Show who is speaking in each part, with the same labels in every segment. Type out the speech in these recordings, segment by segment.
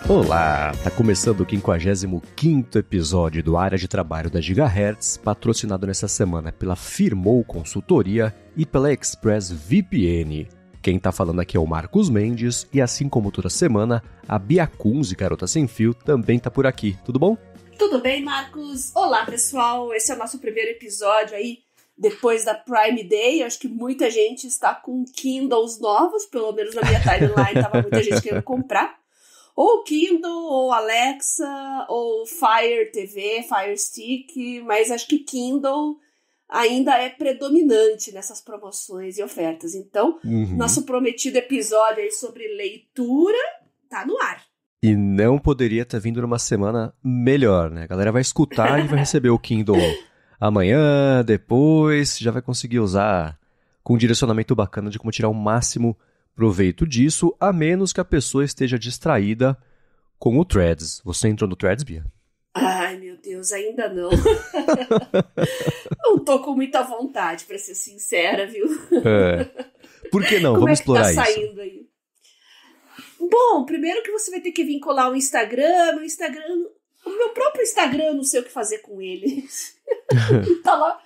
Speaker 1: Olá, tá começando o 55º episódio do Área de Trabalho da Gigahertz, patrocinado nessa semana pela Firmou Consultoria e pela ExpressVPN. Quem tá falando aqui é o Marcos Mendes e assim como toda semana, a Bia Kunze, Garota Sem Fio, também tá por aqui. Tudo bom?
Speaker 2: Tudo bem, Marcos? Olá, pessoal. Esse é o nosso primeiro episódio aí, depois da Prime Day. Acho que muita gente está com Kindles novos, pelo menos na minha timeline tava muita gente querendo comprar. Ou Kindle, ou Alexa, ou Fire TV, Fire Stick, mas acho que Kindle ainda é predominante nessas promoções e ofertas. Então, nosso prometido episódio aí sobre leitura tá no ar.
Speaker 1: E não poderia ter vindo numa semana melhor, né? A galera vai escutar e vai receber o Kindle amanhã, depois, já vai conseguir usar com um direcionamento bacana de como tirar o máximo proveito disso, a menos que a pessoa esteja distraída com o Threads. Você entrou no Threads, Bia?
Speaker 2: Ai, meu Deus, ainda não. Não tô com muita vontade, pra ser sincera, viu?
Speaker 1: Por que não?
Speaker 2: Como
Speaker 1: Vamos explorar
Speaker 2: tá
Speaker 1: isso.
Speaker 2: saindo aí? Bom, primeiro que você vai ter que vincular o Instagram, o meu próprio Instagram, eu não sei o que fazer com ele. Tá lá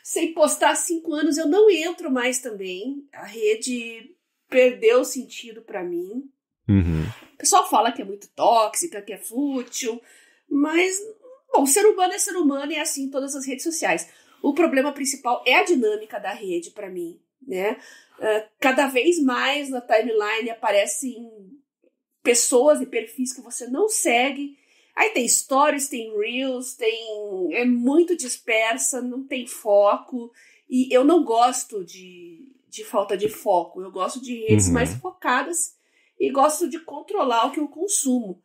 Speaker 2: sem postar há 5 anos, eu não entro mais também. A rede perdeu o sentido pra mim. O pessoal fala que é muito tóxica, que é fútil, mas, bom, ser humano é ser humano e é assim em todas as redes sociais. O problema principal é a dinâmica da rede pra mim, né? Cada vez mais na timeline aparecem pessoas e perfis que você não segue. Aí tem stories, tem reels, é muito dispersa, não tem foco. E eu não gosto de falta de foco. Eu gosto de redes mais focadas e gosto de controlar o que eu consumo.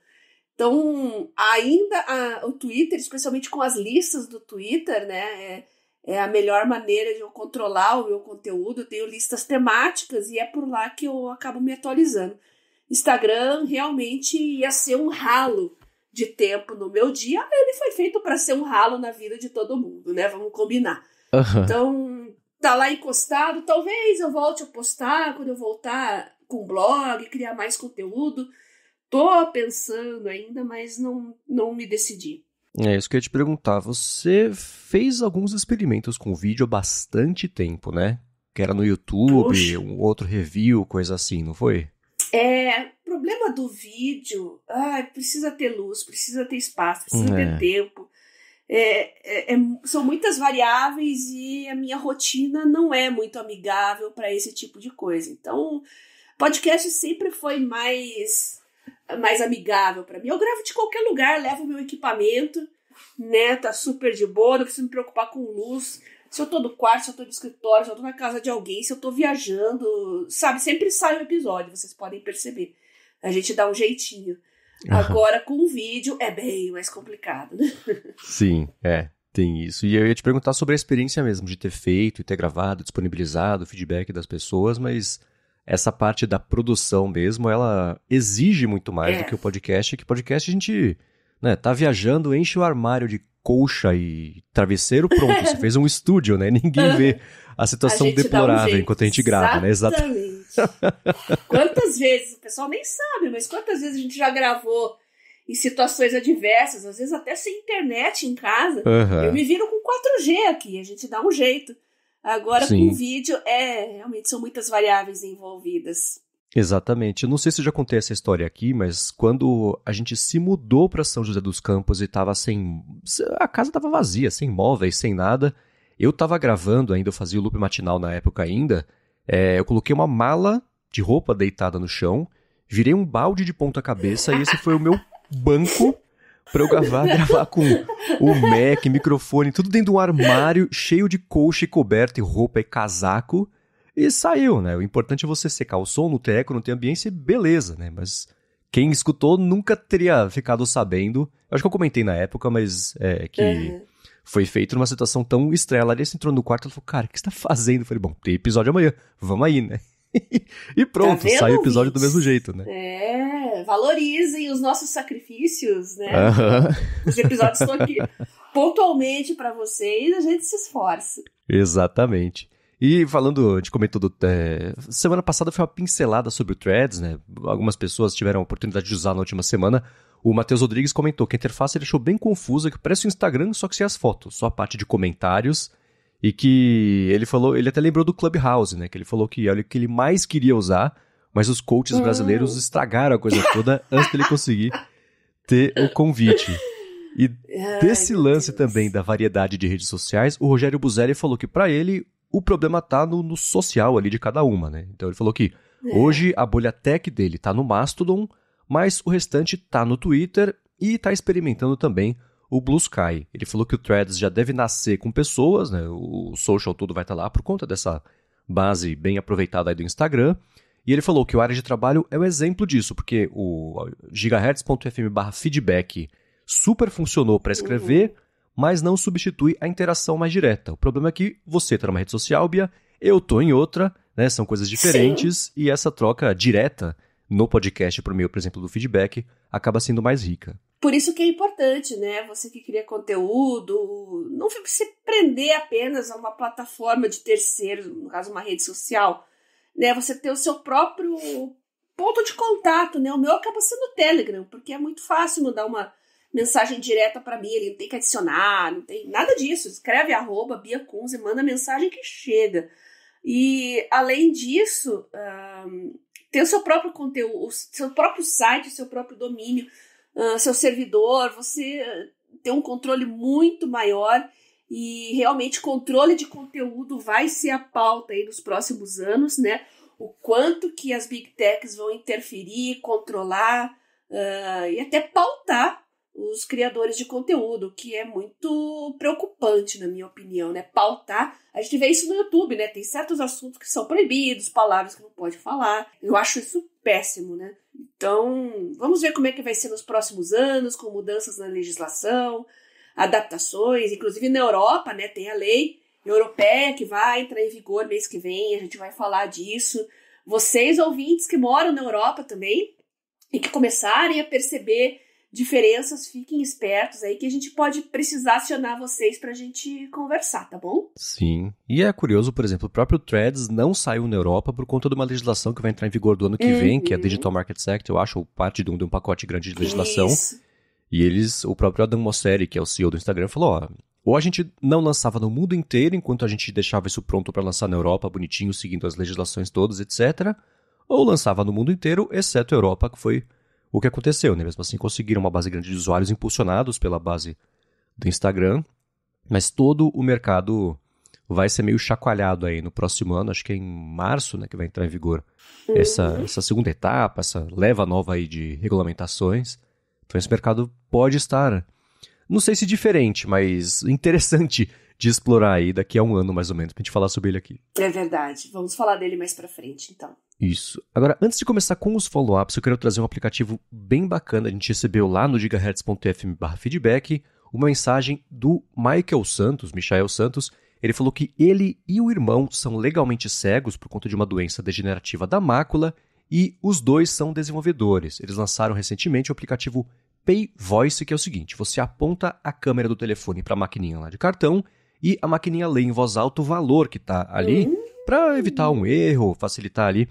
Speaker 2: Então, ainda o Twitter, especialmente com as listas do Twitter, né, é a melhor maneira de eu controlar o meu conteúdo. Eu tenho listas temáticas e é por lá que eu acabo me atualizando. Instagram realmente ia ser um ralo de tempo no meu dia. Ele foi feito para ser um ralo na vida de todo mundo, né? Vamos combinar. Então, tá lá encostado. Talvez eu volte a postar quando eu voltar com o blog, criar mais conteúdo. Tô pensando ainda, mas não me decidi.
Speaker 1: É isso que eu ia te perguntar. Você fez alguns experimentos com vídeo há bastante tempo, né? Que era no YouTube,
Speaker 2: Puxa.
Speaker 1: um outro review, coisa assim, não foi?
Speaker 2: O problema do vídeo, precisa ter luz, precisa ter espaço, precisa ter tempo. São muitas variáveis e a minha rotina não é muito amigável para esse tipo de coisa. Então, podcast sempre foi mais amigável para mim. Eu gravo de qualquer lugar, levo meu equipamento, né? Tá super de boa, não preciso me preocupar com luz. Se eu tô no quarto, se eu tô no escritório, se eu tô na casa de alguém, se eu tô viajando, sabe? Sempre sai um episódio, vocês podem perceber. A gente dá um jeitinho. Agora, com vídeo, é bem mais complicado, né?
Speaker 1: Sim, tem isso. E eu ia te perguntar sobre a experiência mesmo, de ter feito e ter gravado, disponibilizado, o feedback das pessoas, mas essa parte da produção mesmo, ela exige muito mais do que o podcast, que podcast a gente, né, tá viajando, enche o armário de colcha e travesseiro, pronto, você fez um estúdio, né? Ninguém vê a situação deplorável enquanto a gente grava, né?
Speaker 2: Exatamente. Quantas vezes, o pessoal nem sabe, mas quantas vezes a gente já gravou em situações adversas, às vezes até sem internet em casa. Eu me viro com 4G aqui, a gente dá um jeito. Agora, com vídeo, realmente são muitas variáveis envolvidas.
Speaker 1: Exatamente. Eu não sei se eu já contei essa história aqui, mas quando a gente se mudou para São José dos Campos e tava a casa estava vazia, sem móveis, sem nada, eu tava gravando ainda, eu fazia o loop matinal na época ainda, eu coloquei uma mala de roupa deitada no chão, virei um balde de ponta cabeça e esse foi o meu banco para eu gravar com o Mac, microfone, tudo dentro de um armário cheio de colcha e coberta e roupa e casaco. E saiu, né? O importante é você secar o som no teco, não tem ambiência, beleza, né? Mas quem escutou nunca teria ficado sabendo. Eu acho que eu comentei na época, mas que foi feito numa situação tão estranha. A Larissa entrou no quarto e falou, cara, o que você tá fazendo? Eu falei, bom, tem episódio amanhã, vamos aí, né? E pronto,
Speaker 2: tá
Speaker 1: sai o episódio do mesmo jeito, né?
Speaker 2: Valorizem os nossos sacrifícios, né? Os episódios estão aqui pontualmente pra vocês, a gente se esforça.
Speaker 1: Exatamente. E falando, a gente comentou semana passada foi uma pincelada sobre o Threads, né? Algumas pessoas tiveram a oportunidade de usar na última semana. O Matheus Rodrigues comentou que a interface ele achou bem confusa, que parece o Instagram, só que sem as fotos, só a parte de comentários. E que ele até lembrou do Clubhouse, né? Que ele falou que olha o que ele mais queria usar, mas os coaches brasileiros estragaram a coisa toda antes dele conseguir ter o convite. E desse lance também da variedade de redes sociais, o Rogério Buzelli falou que pra ele o problema tá no social ali de cada uma, né? Então ele falou que hoje a bolha tech dele tá no Mastodon, mas o restante tá no Twitter e tá experimentando também o Blue Sky. Ele falou que o Threads já deve nascer com pessoas, né? O social todo vai estar lá por conta dessa base bem aproveitada aí do Instagram. E ele falou que o área de trabalho é o exemplo disso, porque o gigahertz.fm/feedback super funcionou para escrever, mas não substitui a interação mais direta. O problema é que você tá numa rede social, Bia, eu tô em outra, né? São coisas diferentes. Sim. E essa troca direta no podcast por meio, por exemplo, do feedback, acaba sendo mais rica.
Speaker 2: Por isso que é importante, né? Você que cria conteúdo, não se prender apenas a uma plataforma de terceiros, no caso uma rede social, né? Você ter o seu próprio ponto de contato, né? O meu acaba sendo o Telegram, porque é muito fácil mandar uma mensagem direta para mim, ele não tem que adicionar, não tem nada disso. Escreve @BiaKunze, manda mensagem que chega. E, além disso, ter o seu próprio conteúdo, o seu próprio site, o seu próprio domínio, seu servidor, você tem um controle muito maior e realmente controle de conteúdo vai ser a pauta aí nos próximos anos, né? O quanto que as Big Techs vão interferir, controlar e até pautar os criadores de conteúdo, que é muito preocupante, na minha opinião, né? Pautar, a gente vê isso no YouTube, né? Tem certos assuntos que são proibidos, palavras que não pode falar. Eu acho isso péssimo, né? Então, vamos ver como é que vai ser nos próximos anos, com mudanças na legislação, adaptações, inclusive na Europa, né? Tem a lei europeia que vai entrar em vigor mês que vem, a gente vai falar disso. Vocês, ouvintes que moram na Europa também, e que começarem a perceber diferenças, fiquem espertos aí que a gente pode precisar acionar vocês pra gente conversar, tá bom?
Speaker 1: Sim. E é curioso, por exemplo, o próprio Threads não saiu na Europa por conta de uma legislação que vai entrar em vigor do ano que vem, que é a Digital Markets Act, eu acho, parte de um pacote grande de legislação. Isso. E o próprio Adam Mosseri, que é o CEO do Instagram, falou, ou a gente não lançava no mundo inteiro enquanto a gente deixava isso pronto para lançar na Europa, bonitinho, seguindo as legislações todas, etc. Ou lançava no mundo inteiro, exceto a Europa, que foi o que aconteceu, né? Mesmo assim, conseguiram uma base grande de usuários impulsionados pela base do Instagram, mas todo o mercado vai ser meio chacoalhado aí no próximo ano, acho que é em março, né, que vai entrar em vigor essa segunda etapa, essa leva nova aí de regulamentações. Então esse mercado pode estar, não sei se diferente, mas interessante de explorar aí daqui a um ano mais ou menos, pra gente falar sobre ele aqui.
Speaker 2: É verdade, vamos falar dele mais pra frente, então.
Speaker 1: Isso. Agora, antes de começar com os follow-ups, eu quero trazer um aplicativo bem bacana. A gente recebeu lá no gigahertz.fm/feedback uma mensagem do Michael Santos. Ele falou que ele e o irmão são legalmente cegos por conta de uma doença degenerativa da mácula e os dois são desenvolvedores. Eles lançaram recentemente o aplicativo Pay Voice, que é o seguinte, você aponta a câmera do telefone para a maquininha lá de cartão e a maquininha lê em voz alta o valor que está ali para evitar um erro, facilitar ali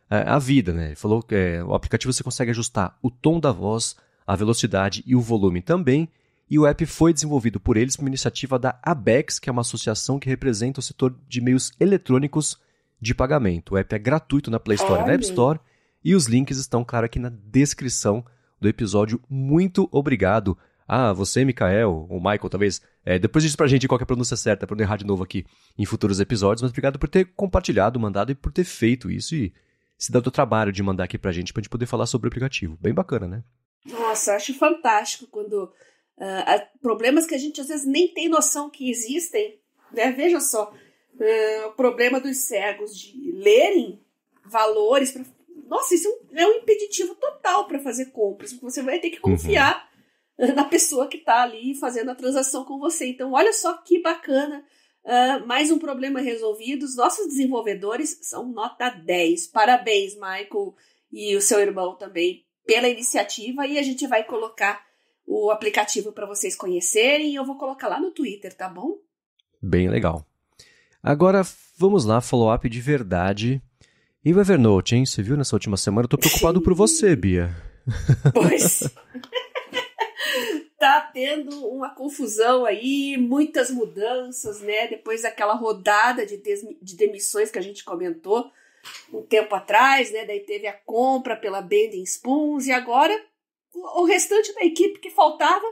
Speaker 1: a vida, né? Ele falou que o aplicativo você consegue ajustar o tom da voz, a velocidade e o volume também. E o app foi desenvolvido por eles por uma iniciativa da Abex, que é uma associação que representa o setor de meios eletrônicos de pagamento. O app é gratuito na Play Store e na App Store. E os links estão, claro, aqui na descrição do episódio. Muito obrigado a você, Mikael, ou Michael, talvez. Depois diz pra gente qual que é a pronúncia certa, pra não errar de novo aqui em futuros episódios. Mas obrigado por ter compartilhado, mandado e por ter feito isso e se dado o trabalho de mandar aqui pra gente poder falar sobre o aplicativo. Bem bacana, né?
Speaker 2: Nossa, acho fantástico quando problemas que a gente às vezes nem tem noção que existem, né? Veja só, o problema dos cegos de lerem valores. Nossa, isso é um impeditivo total para fazer compras, porque você vai ter que confiar na pessoa que está ali fazendo a transação com você. Então, olha só que bacana. Mais um problema resolvido. Os nossos desenvolvedores são nota 10. Parabéns, Michael, e o seu irmão também, pela iniciativa. E a gente vai colocar o aplicativo para vocês conhecerem. E eu vou colocar lá no Twitter, tá bom?
Speaker 1: Bem legal. Agora, vamos lá, follow-up de verdade. E o Evernote, hein? Você viu nessa última semana? Eu tô preocupado por você, Bia.
Speaker 2: Pois. Tá tendo uma confusão aí, muitas mudanças, né? Depois daquela rodada de demissões que a gente comentou um tempo atrás, né? Daí teve a compra pela Bending Spoons e agora o restante da equipe que faltava,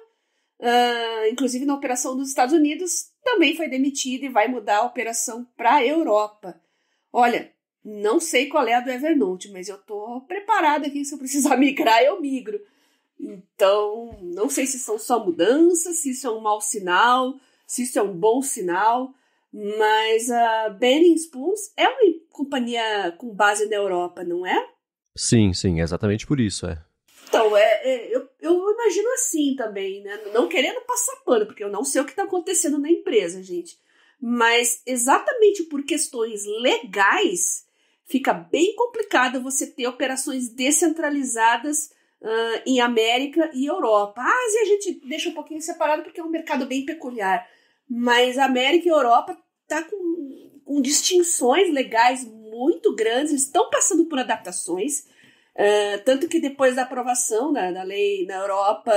Speaker 2: inclusive na operação dos Estados Unidos, também foi demitido e vai mudar a operação para a Europa. Olha, não sei qual é a do Evernote, mas eu tô preparada aqui, se eu precisar migrar, eu migro. Então, não sei se são só mudanças, se isso é um mau sinal, se isso é um bom sinal, mas a Bending Spoons é uma companhia com base na Europa, não é?
Speaker 1: Sim, é exatamente por isso,
Speaker 2: Então, eu imagino assim também, né? Não querendo passar pano, porque eu não sei o que está acontecendo na empresa, gente. Mas exatamente por questões legais, fica bem complicado você ter operações descentralizadas em América e Europa. A Ásia a gente deixa um pouquinho separado porque é um mercado bem peculiar. Mas a América e a Europa tá com distinções legais muito grandes, eles estão passando por adaptações. Tanto que depois da aprovação da lei na Europa,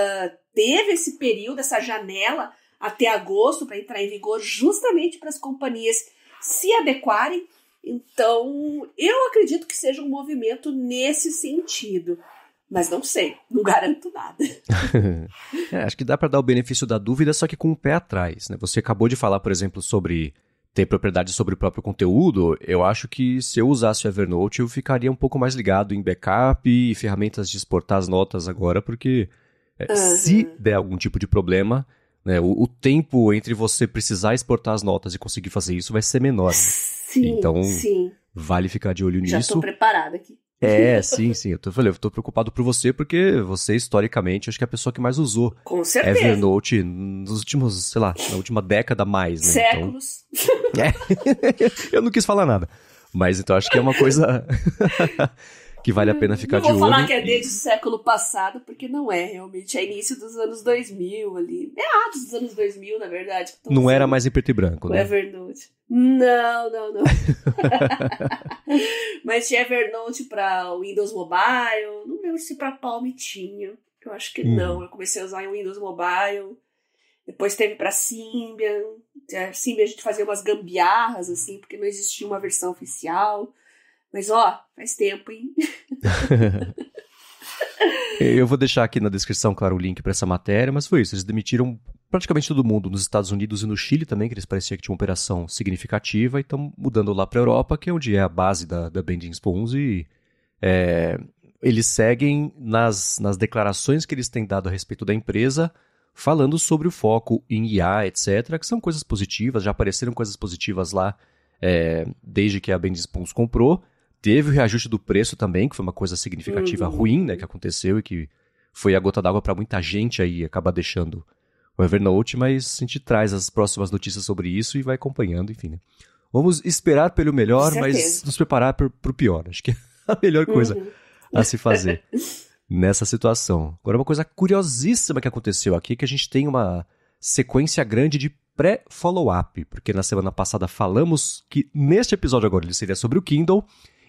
Speaker 2: teve esse período, essa janela até agosto para entrar em vigor, justamente para as companhias se adequarem. Então, eu acredito que seja um movimento nesse sentido. Mas não sei, não garanto nada.
Speaker 1: Acho que dá para dar o benefício da dúvida, só que com o pé atrás, né? Você acabou de falar, por exemplo, sobre ter propriedade sobre o próprio conteúdo. Eu acho que se eu usasse o Evernote, eu ficaria um pouco mais ligado em backup e ferramentas de exportar as notas agora, porque se der algum tipo de problema, né, o tempo entre você precisar exportar as notas e conseguir fazer isso vai ser menor. Né?
Speaker 2: Sim,
Speaker 1: então,
Speaker 2: sim.
Speaker 1: Vale ficar de olho nisso.
Speaker 2: Já estou preparada aqui.
Speaker 1: Sim. Eu tô preocupado por você, porque você, historicamente, acho que é a pessoa que mais usou Evernote nos últimos, sei lá, na última década mais, né?
Speaker 2: Séculos.
Speaker 1: Então, eu não quis falar nada. Mas então acho que é uma coisa que vale a pena ficar de olho.
Speaker 2: Não vou falar que é desde o século passado, porque não é, realmente. É início dos anos 2000 ali. Meados dos anos 2000, na verdade.
Speaker 1: Não era mais em preto e branco, né?
Speaker 2: O Evernote. Não. Mas tinha Evernote para Windows Mobile. Não lembro se para Palm tinha. Eu acho que não. Eu comecei a usar em Windows Mobile. Depois teve para Symbian. A Symbian a gente fazia umas gambiarras, assim, porque não existia uma versão oficial. Mas, faz tempo, hein?
Speaker 1: Eu vou deixar aqui na descrição, claro, o link para essa matéria, mas foi isso. Eles demitiram praticamente todo mundo nos Estados Unidos e no Chile também, que eles pareciam que tinham uma operação significativa, e estão mudando lá para a Europa, que é onde é a base da Bending Spoons, e eles seguem nas declarações que eles têm dado a respeito da empresa, falando sobre o foco em IA, etc., que são coisas positivas, já apareceram coisas positivas lá desde que a Bending Spoons comprou. Teve o reajuste do preço também, que foi uma coisa significativa ruim, né, que aconteceu e que foi a gota d'água para muita gente aí, acaba deixando o Evernote, mas a gente traz as próximas notícias sobre isso e vai acompanhando, enfim, né. Vamos esperar pelo melhor, mas nos preparar para o pior. Acho que é a melhor coisa a se fazer nessa situação. Agora, uma coisa curiosíssima que aconteceu aqui é que a gente tem uma sequência grande de pré-follow-up, porque na semana passada falamos que neste episódio agora ele seria sobre o Kindle,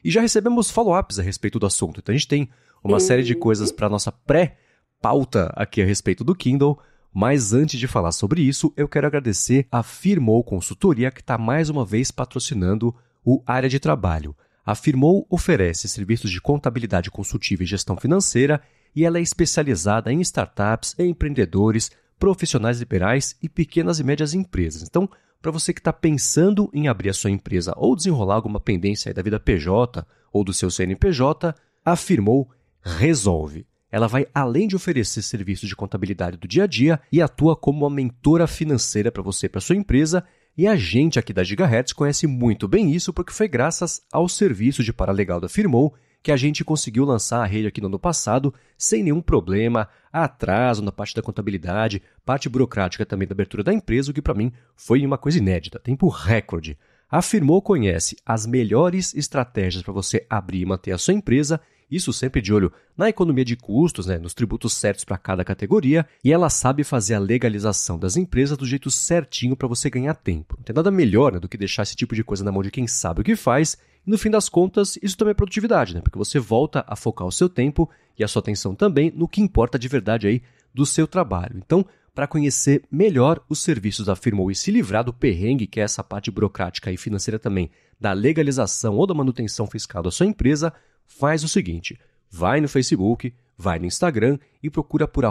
Speaker 1: e já recebemos follow-ups a respeito do assunto. Então a gente tem uma série de coisas para nossa pré-pauta aqui a respeito do Kindle. Mas antes de falar sobre isso, eu quero agradecer a Firmoo Consultoria, que está mais uma vez patrocinando o Área de Trabalho. A Firmoo oferece serviços de contabilidade consultiva e gestão financeira, e ela é especializada em startups, empreendedores, profissionais liberais e pequenas e médias empresas. Então, para você que está pensando em abrir a sua empresa ou desenrolar alguma pendência aí da vida PJ ou do seu CNPJ, a Firmoo resolve. Ela vai além de oferecer serviços de contabilidade do dia a dia e atua como uma mentora financeira para você e para sua empresa. E a gente aqui da Gigahertz conhece muito bem isso porque foi graças ao serviço de paralegal da Firmoo que a gente conseguiu lançar a rede aqui no ano passado sem nenhum problema, atraso na parte da contabilidade, parte burocrática também da abertura da empresa, o que para mim foi uma coisa inédita, tempo recorde. A Firmoo conhece as melhores estratégias para você abrir e manter a sua empresa isso sempre de olho na economia de custos, né, nos tributos certos para cada categoria, e ela sabe fazer a legalização das empresas do jeito certinho para você ganhar tempo. Não tem nada melhor, né, do que deixar esse tipo de coisa na mão de quem sabe o que faz, e no fim das contas, isso também é produtividade, né, porque você volta a focar o seu tempo e a sua atenção também no que importa de verdade aí do seu trabalho. Então, para conhecer melhor os serviços da Firmoo e se livrar do perrengue, que é essa parte burocrática e financeira também, da legalização ou da manutenção fiscal da sua empresa, faz o seguinte, vai no Facebook, vai no Instagram e procura por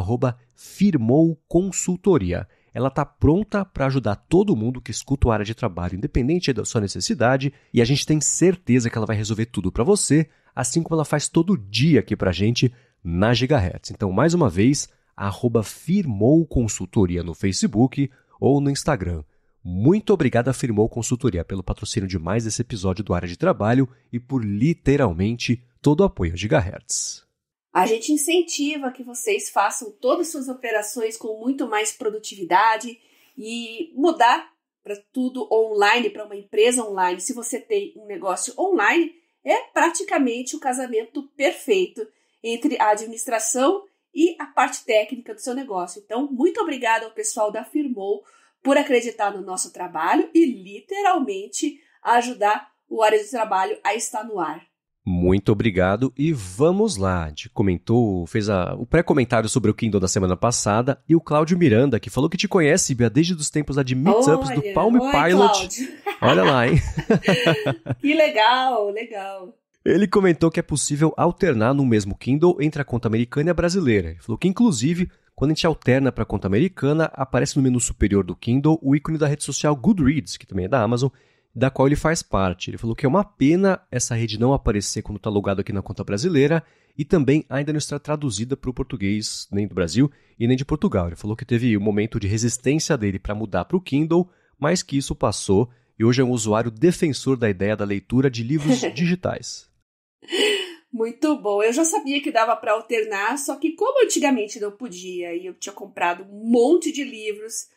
Speaker 1: @Firmoo Consultoria. Ela está pronta para ajudar todo mundo que escuta o área de trabalho, independente da sua necessidade, e a gente tem certeza que ela vai resolver tudo para você, assim como ela faz todo dia aqui para a gente na Gigahertz. Então, mais uma vez, @Firmoo Consultoria no Facebook ou no Instagram. Muito obrigado a Firmoo Consultoria pelo patrocínio de mais esse episódio do Área de Trabalho e por literalmente todo o apoio a Gigahertz.
Speaker 2: A gente incentiva que vocês façam todas as suas operações com muito mais produtividade e mudar para tudo online, para uma empresa online. Se você tem um negócio online, é praticamente o casamento perfeito entre a administração e a parte técnica do seu negócio. Então, muito obrigada ao pessoal da Firmoo por acreditar no nosso trabalho e literalmente ajudar o Área de Trabalho a estar no ar.
Speaker 1: Muito obrigado e vamos lá. A gente fez o pré-comentário sobre o Kindle da semana passada e o Cláudio Miranda, que falou que te conhece, Bia, desde os tempos lá de Meetups do Palm Pilot.
Speaker 2: Cláudio.
Speaker 1: Olha lá, hein?
Speaker 2: Que legal, legal.
Speaker 1: Ele comentou que é possível alternar no mesmo Kindle entre a conta americana e a brasileira. Ele falou que, inclusive, quando a gente alterna para a conta americana, aparece no menu superior do Kindle o ícone da rede social Goodreads, que também é da Amazon, da qual ele faz parte. Ele falou que é uma pena essa rede não aparecer quando está logado aqui na conta brasileira e também ainda não está traduzida para o português nem do Brasil e nem de Portugal. Ele falou que teve um momento de resistência dele para mudar para o Kindle, mas que isso passou e hoje é um usuário defensor da ideia da leitura de livros digitais.
Speaker 2: Muito bom. Eu já sabia que dava para alternar, só que como antigamente não podia e eu tinha comprado um monte de livros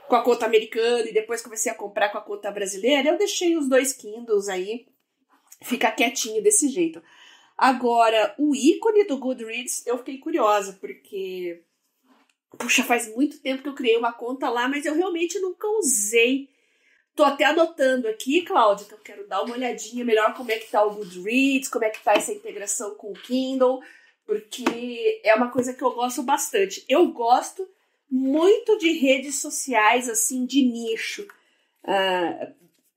Speaker 2: com a conta americana e depois comecei a comprar com a conta brasileira, eu deixei os dois Kindles aí ficar quietinho desse jeito. Agora, o ícone do Goodreads, eu fiquei curiosa, porque puxa, faz muito tempo que eu criei uma conta lá, mas eu realmente nunca usei. Tô até anotando aqui, Cláudia, que eu quero dar uma olhadinha melhor como é que tá o Goodreads, como é que tá essa integração com o Kindle, porque é uma coisa que eu gosto bastante. Eu gosto muito de redes sociais, assim, de nicho.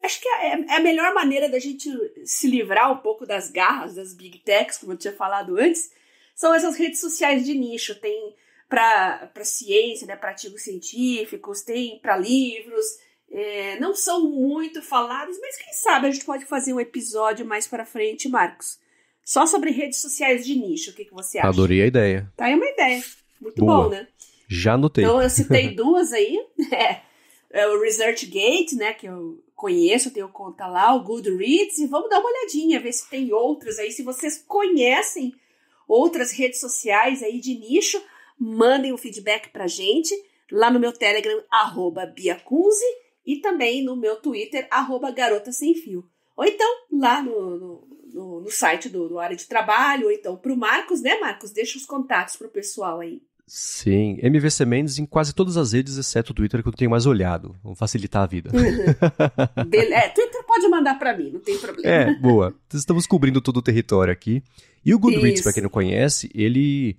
Speaker 2: Acho que é a melhor maneira da gente se livrar um pouco das garras das Big Techs, como eu tinha falado antes, são essas redes sociais de nicho. Tem para ciência, né, para artigos científicos, tem para livros. Não são muito falados, mas quem sabe a gente pode fazer um episódio mais para frente, Marcos, só sobre redes sociais de nicho. O que você acha?
Speaker 1: Adorei a ideia.
Speaker 2: Tá aí uma ideia. Muito
Speaker 1: boa.
Speaker 2: Bom, né?
Speaker 1: Já anotei.
Speaker 2: Então eu citei duas aí. O ResearchGate, né, que eu conheço, eu tenho conta lá, o Goodreads, e vamos dar uma olhadinha, ver se tem outras aí. Se vocês conhecem outras redes sociais aí de nicho, mandem um feedback pra gente lá no meu Telegram, @BiaCunzi, e também no meu Twitter, @GarotaSemFio. Ou então lá no site do Área de Trabalho, ou então pro Marcos, né, Marcos? Deixa os contatos pro pessoal aí.
Speaker 1: Sim, MVC Mendes em quase todas as redes, exceto o Twitter, que eu tenho mais olhado. Vamos facilitar a vida.
Speaker 2: Twitter pode mandar pra mim, não tem problema.
Speaker 1: Boa. Estamos cobrindo todo o território aqui. E o Goodreads, para quem não conhece, ele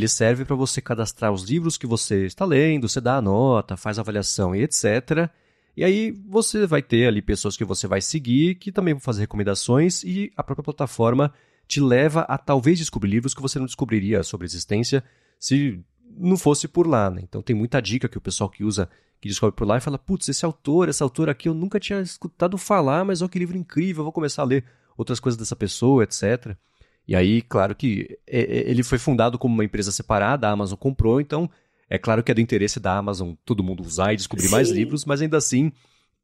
Speaker 1: serve para você cadastrar os livros que você está lendo, você dá a nota, faz a avaliação e etc. E aí você vai ter ali pessoas que você vai seguir, que também vão fazer recomendações, e a própria plataforma te leva a talvez descobrir livros que você não descobriria sobre a existência se não fosse por lá, né? Então tem muita dica que o pessoal que descobre por lá e fala, putz, essa autora aqui eu nunca tinha escutado falar, mas olha que livro incrível, eu vou começar a ler outras coisas dessa pessoa, etc. E aí, claro que ele foi fundado como uma empresa separada, a Amazon comprou, então é claro que é do interesse da Amazon todo mundo usar e descobrir mais livros, mas ainda assim,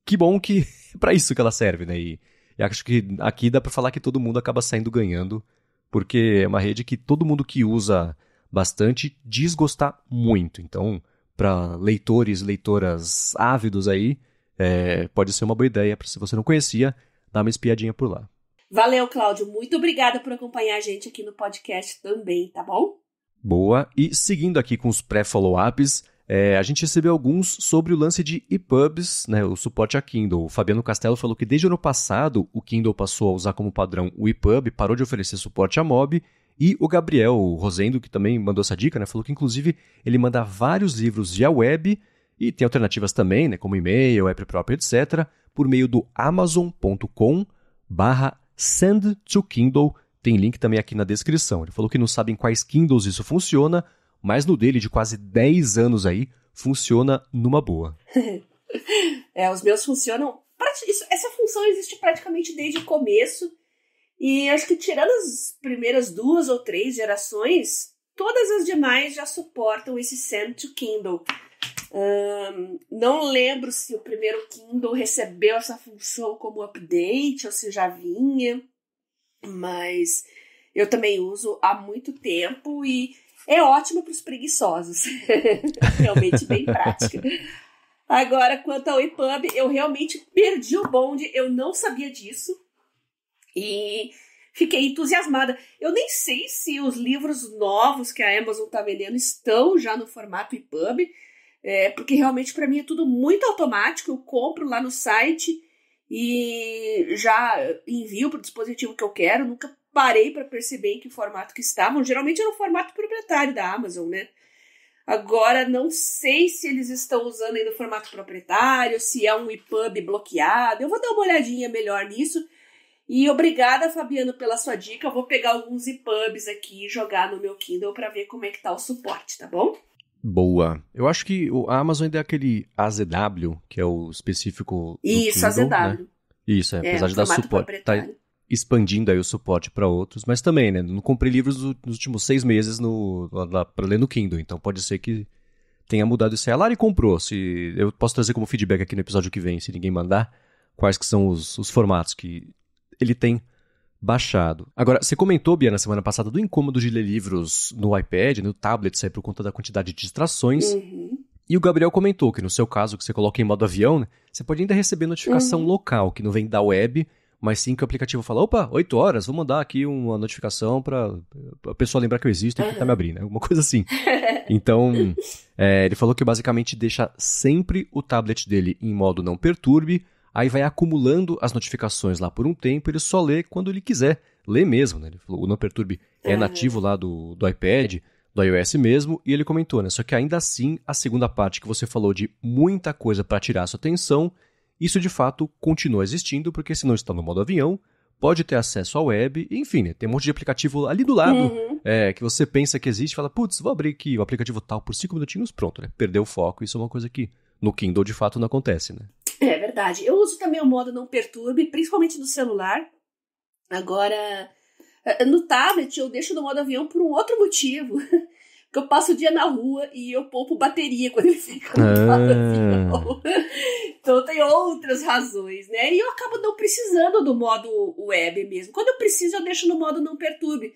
Speaker 1: que bom que é para isso que ela serve, né? E acho que aqui dá para falar que todo mundo acaba saindo ganhando, porque é uma rede que todo mundo que usa bastante diz gostar muito. Então, para leitoras ávidos aí, pode ser uma boa ideia, se você não conhecia, dá uma espiadinha por lá.
Speaker 2: Valeu, Cláudio. Muito obrigada por acompanhar a gente aqui no podcast também, tá bom?
Speaker 1: Boa. E seguindo aqui com os pré-follow-ups, a gente recebeu alguns sobre o lance de EPUBs, né, o suporte a Kindle. O Fabiano Castelo falou que desde o ano passado o Kindle passou a usar como padrão o EPUB, parou de oferecer suporte a MOB. E o Gabriel Rosendo, que também mandou essa dica, né, falou que inclusive ele manda vários livros via web e tem alternativas também, né, como e-mail, app próprio, etc., por meio do amazon.com/send to Kindle. Tem link também aqui na descrição. Ele falou que não sabe em quais Kindles isso funciona, mas no dele, de quase 10 anos aí, funciona numa boa.
Speaker 2: Os meus funcionam... Essa função existe praticamente desde o começo. E acho que tirando as primeiras 2 ou 3 gerações, todas as demais já suportam esse Send to Kindle. Não lembro se o primeiro Kindle recebeu essa função como update ou se já vinha. Mas eu também uso há muito tempo e é ótimo para os preguiçosos. Realmente bem prática. Agora, quanto ao EPUB, eu realmente perdi o bonde. Eu não sabia disso. E fiquei entusiasmada. Eu nem sei se os livros novos que a Amazon está vendendo estão já no formato EPUB. Porque realmente para mim é tudo muito automático. Eu compro lá no site e já envio para o dispositivo que eu quero. Nunca parei para perceber em que formato que estavam. Geralmente era o formato proprietário da Amazon, né? Agora, não sei se eles estão usando ainda o formato proprietário, se é um EPUB bloqueado. Eu vou dar uma olhadinha melhor nisso. E obrigada, Fabiano, pela sua dica. Eu vou pegar alguns EPUBs aqui e jogar no meu Kindle para ver como é que tá o suporte, tá bom?
Speaker 1: Boa. Eu acho que a Amazon ainda é aquele AZW, que é o específico do
Speaker 2: Isso,
Speaker 1: Kindle,
Speaker 2: AZW.
Speaker 1: Né? Isso, apesar de dar suporte, tá expandindo aí o suporte para outros, mas também, né, não comprei livros nos últimos 6 meses para ler no Kindle, então pode ser que tenha mudado isso aí. A Lari comprou, eu posso trazer como feedback aqui no episódio que vem, se ninguém mandar, quais que são os formatos que ele tem baixado. Agora, você comentou, Bia, na semana passada, do incômodo de ler livros no iPad, no tablet, sair por conta da quantidade de distrações.
Speaker 2: Uhum.
Speaker 1: E o Gabriel comentou que no seu caso, que você coloca em modo avião, né, você pode ainda receber notificação local, que não vem da web, mas sim que o aplicativo fala, opa, 8 horas, vou mandar aqui uma notificação para a pessoa lembrar que eu existo e que tá me abrindo, né? Alguma coisa assim. Então, ele falou que basicamente deixa sempre o tablet dele em modo não perturbe, aí vai acumulando as notificações lá por um tempo, ele só lê quando ele quiser. Lê mesmo, né? Ele falou, o Não Perturbe é nativo lá do iPad, do iOS mesmo, e ele comentou, né? Só que ainda assim, a segunda parte que você falou de muita coisa para tirar a sua atenção, isso de fato continua existindo, porque se não está no modo avião, pode ter acesso à web, enfim, né? Tem um monte de aplicativo ali do lado, que você pensa que existe, fala, putz, vou abrir aqui o aplicativo tal por 5 minutinhos, pronto, né? Perdeu o foco, isso é uma coisa que no Kindle de fato não acontece, né?
Speaker 2: É verdade. Eu uso também o modo não perturbe, principalmente no celular. Agora, no tablet eu deixo no modo avião por um outro motivo. Porque eu passo o dia na rua e eu poupo bateria quando ele fica no modo avião. Então tem outras razões, né? E eu acabo não precisando do modo web mesmo. Quando eu preciso, eu deixo no modo não perturbe.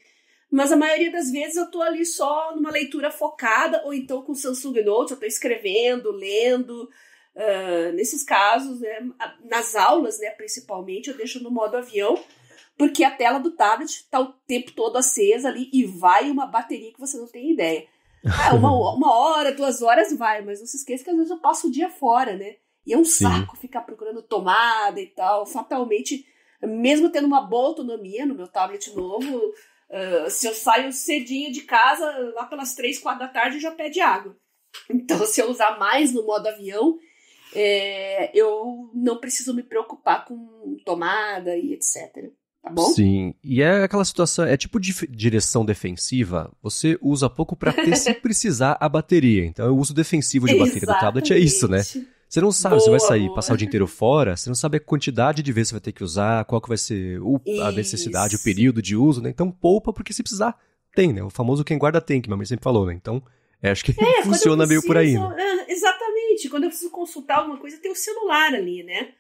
Speaker 2: Mas a maioria das vezes eu tô ali só numa leitura focada, ou então com o Samsung Notes, eu tô escrevendo, lendo. Nesses casos, né, nas aulas, né, principalmente, eu deixo no modo avião, porque a tela do tablet está o tempo todo acesa ali e vai uma bateria que você não tem ideia. Uma hora, 2 horas vai, mas não se esqueça que às vezes eu passo o dia fora, né? E é um saco ficar procurando tomada e tal. Fatalmente, mesmo tendo uma boa autonomia no meu tablet novo, se eu saio cedinho de casa, lá pelas 3, 4 da tarde, já pede água. Então, se eu usar mais no modo avião, eu não preciso me preocupar com tomada e etc. Tá bom?
Speaker 1: Sim, e é aquela situação, é tipo de direção defensiva, você usa pouco pra ter, se precisar, a bateria. Então, o uso defensivo de bateria do tablet é isso, né? Você não sabe, você vai sair, passar o dia inteiro fora, você não sabe a quantidade de vezes você vai ter que usar, qual que vai ser a necessidade, o período de uso, né? Então, poupa, porque se precisar, tem, né? O famoso quem guarda tem, que minha mãe sempre falou, né? Então, acho que funciona meio por aí, né?
Speaker 2: Exatamente. Quando eu preciso consultar alguma coisa, tem o celular ali, né?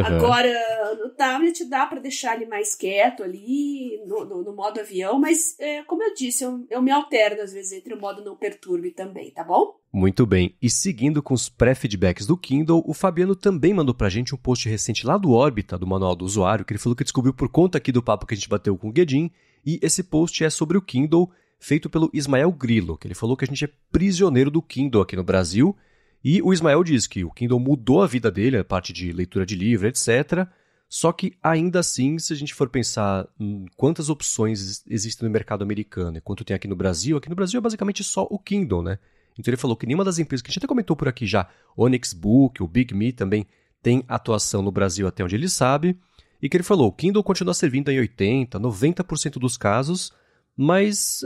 Speaker 2: Agora, no tablet dá para deixar ele mais quieto ali, no modo avião, mas, como eu disse, eu me alterno às vezes entre o modo não perturbe também, tá bom?
Speaker 1: Muito bem. E seguindo com os pré-feedbacks do Kindle, o Fabiano também mandou pra gente um post recente lá do Órbita, do Manual do Usuário, que ele falou que descobriu por conta aqui do papo que a gente bateu com o Guedin, e esse post é sobre o Kindle, feito pelo Ismael Grillo, que ele falou que a gente é prisioneiro do Kindle aqui no Brasil, e o Ismael diz que o Kindle mudou a vida dele, a parte de leitura de livro, etc., só que ainda assim, se a gente for pensar em quantas opções existem no mercado americano e quanto tem aqui no Brasil é basicamente só o Kindle, né? Então ele falou que nenhuma das empresas que a gente até comentou por aqui já, Onyx Book, o Big Me também tem atuação no Brasil até onde ele sabe, e que ele falou, o Kindle continua servindo em 80%, 90% dos casos, mas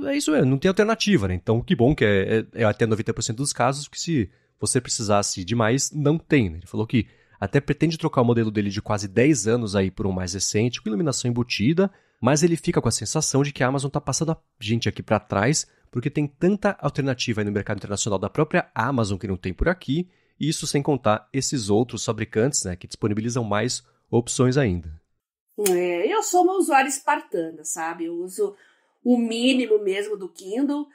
Speaker 1: é isso mesmo, não tem alternativa, né? Então que bom que é até 90% dos casos, porque se você precisasse de mais, não tem, né? Ele falou que até pretende trocar o modelo dele de quase 10 anos aí por um mais recente, com iluminação embutida, mas ele fica com a sensação de que a Amazon está passando a gente aqui para trás, porque tem tanta alternativa aí no mercado internacional da própria Amazon que não tem por aqui, e isso sem contar esses outros fabricantes, né, que disponibilizam mais opções ainda.
Speaker 2: Eu sou uma usuária espartana, sabe? Eu uso o mínimo mesmo do Kindle.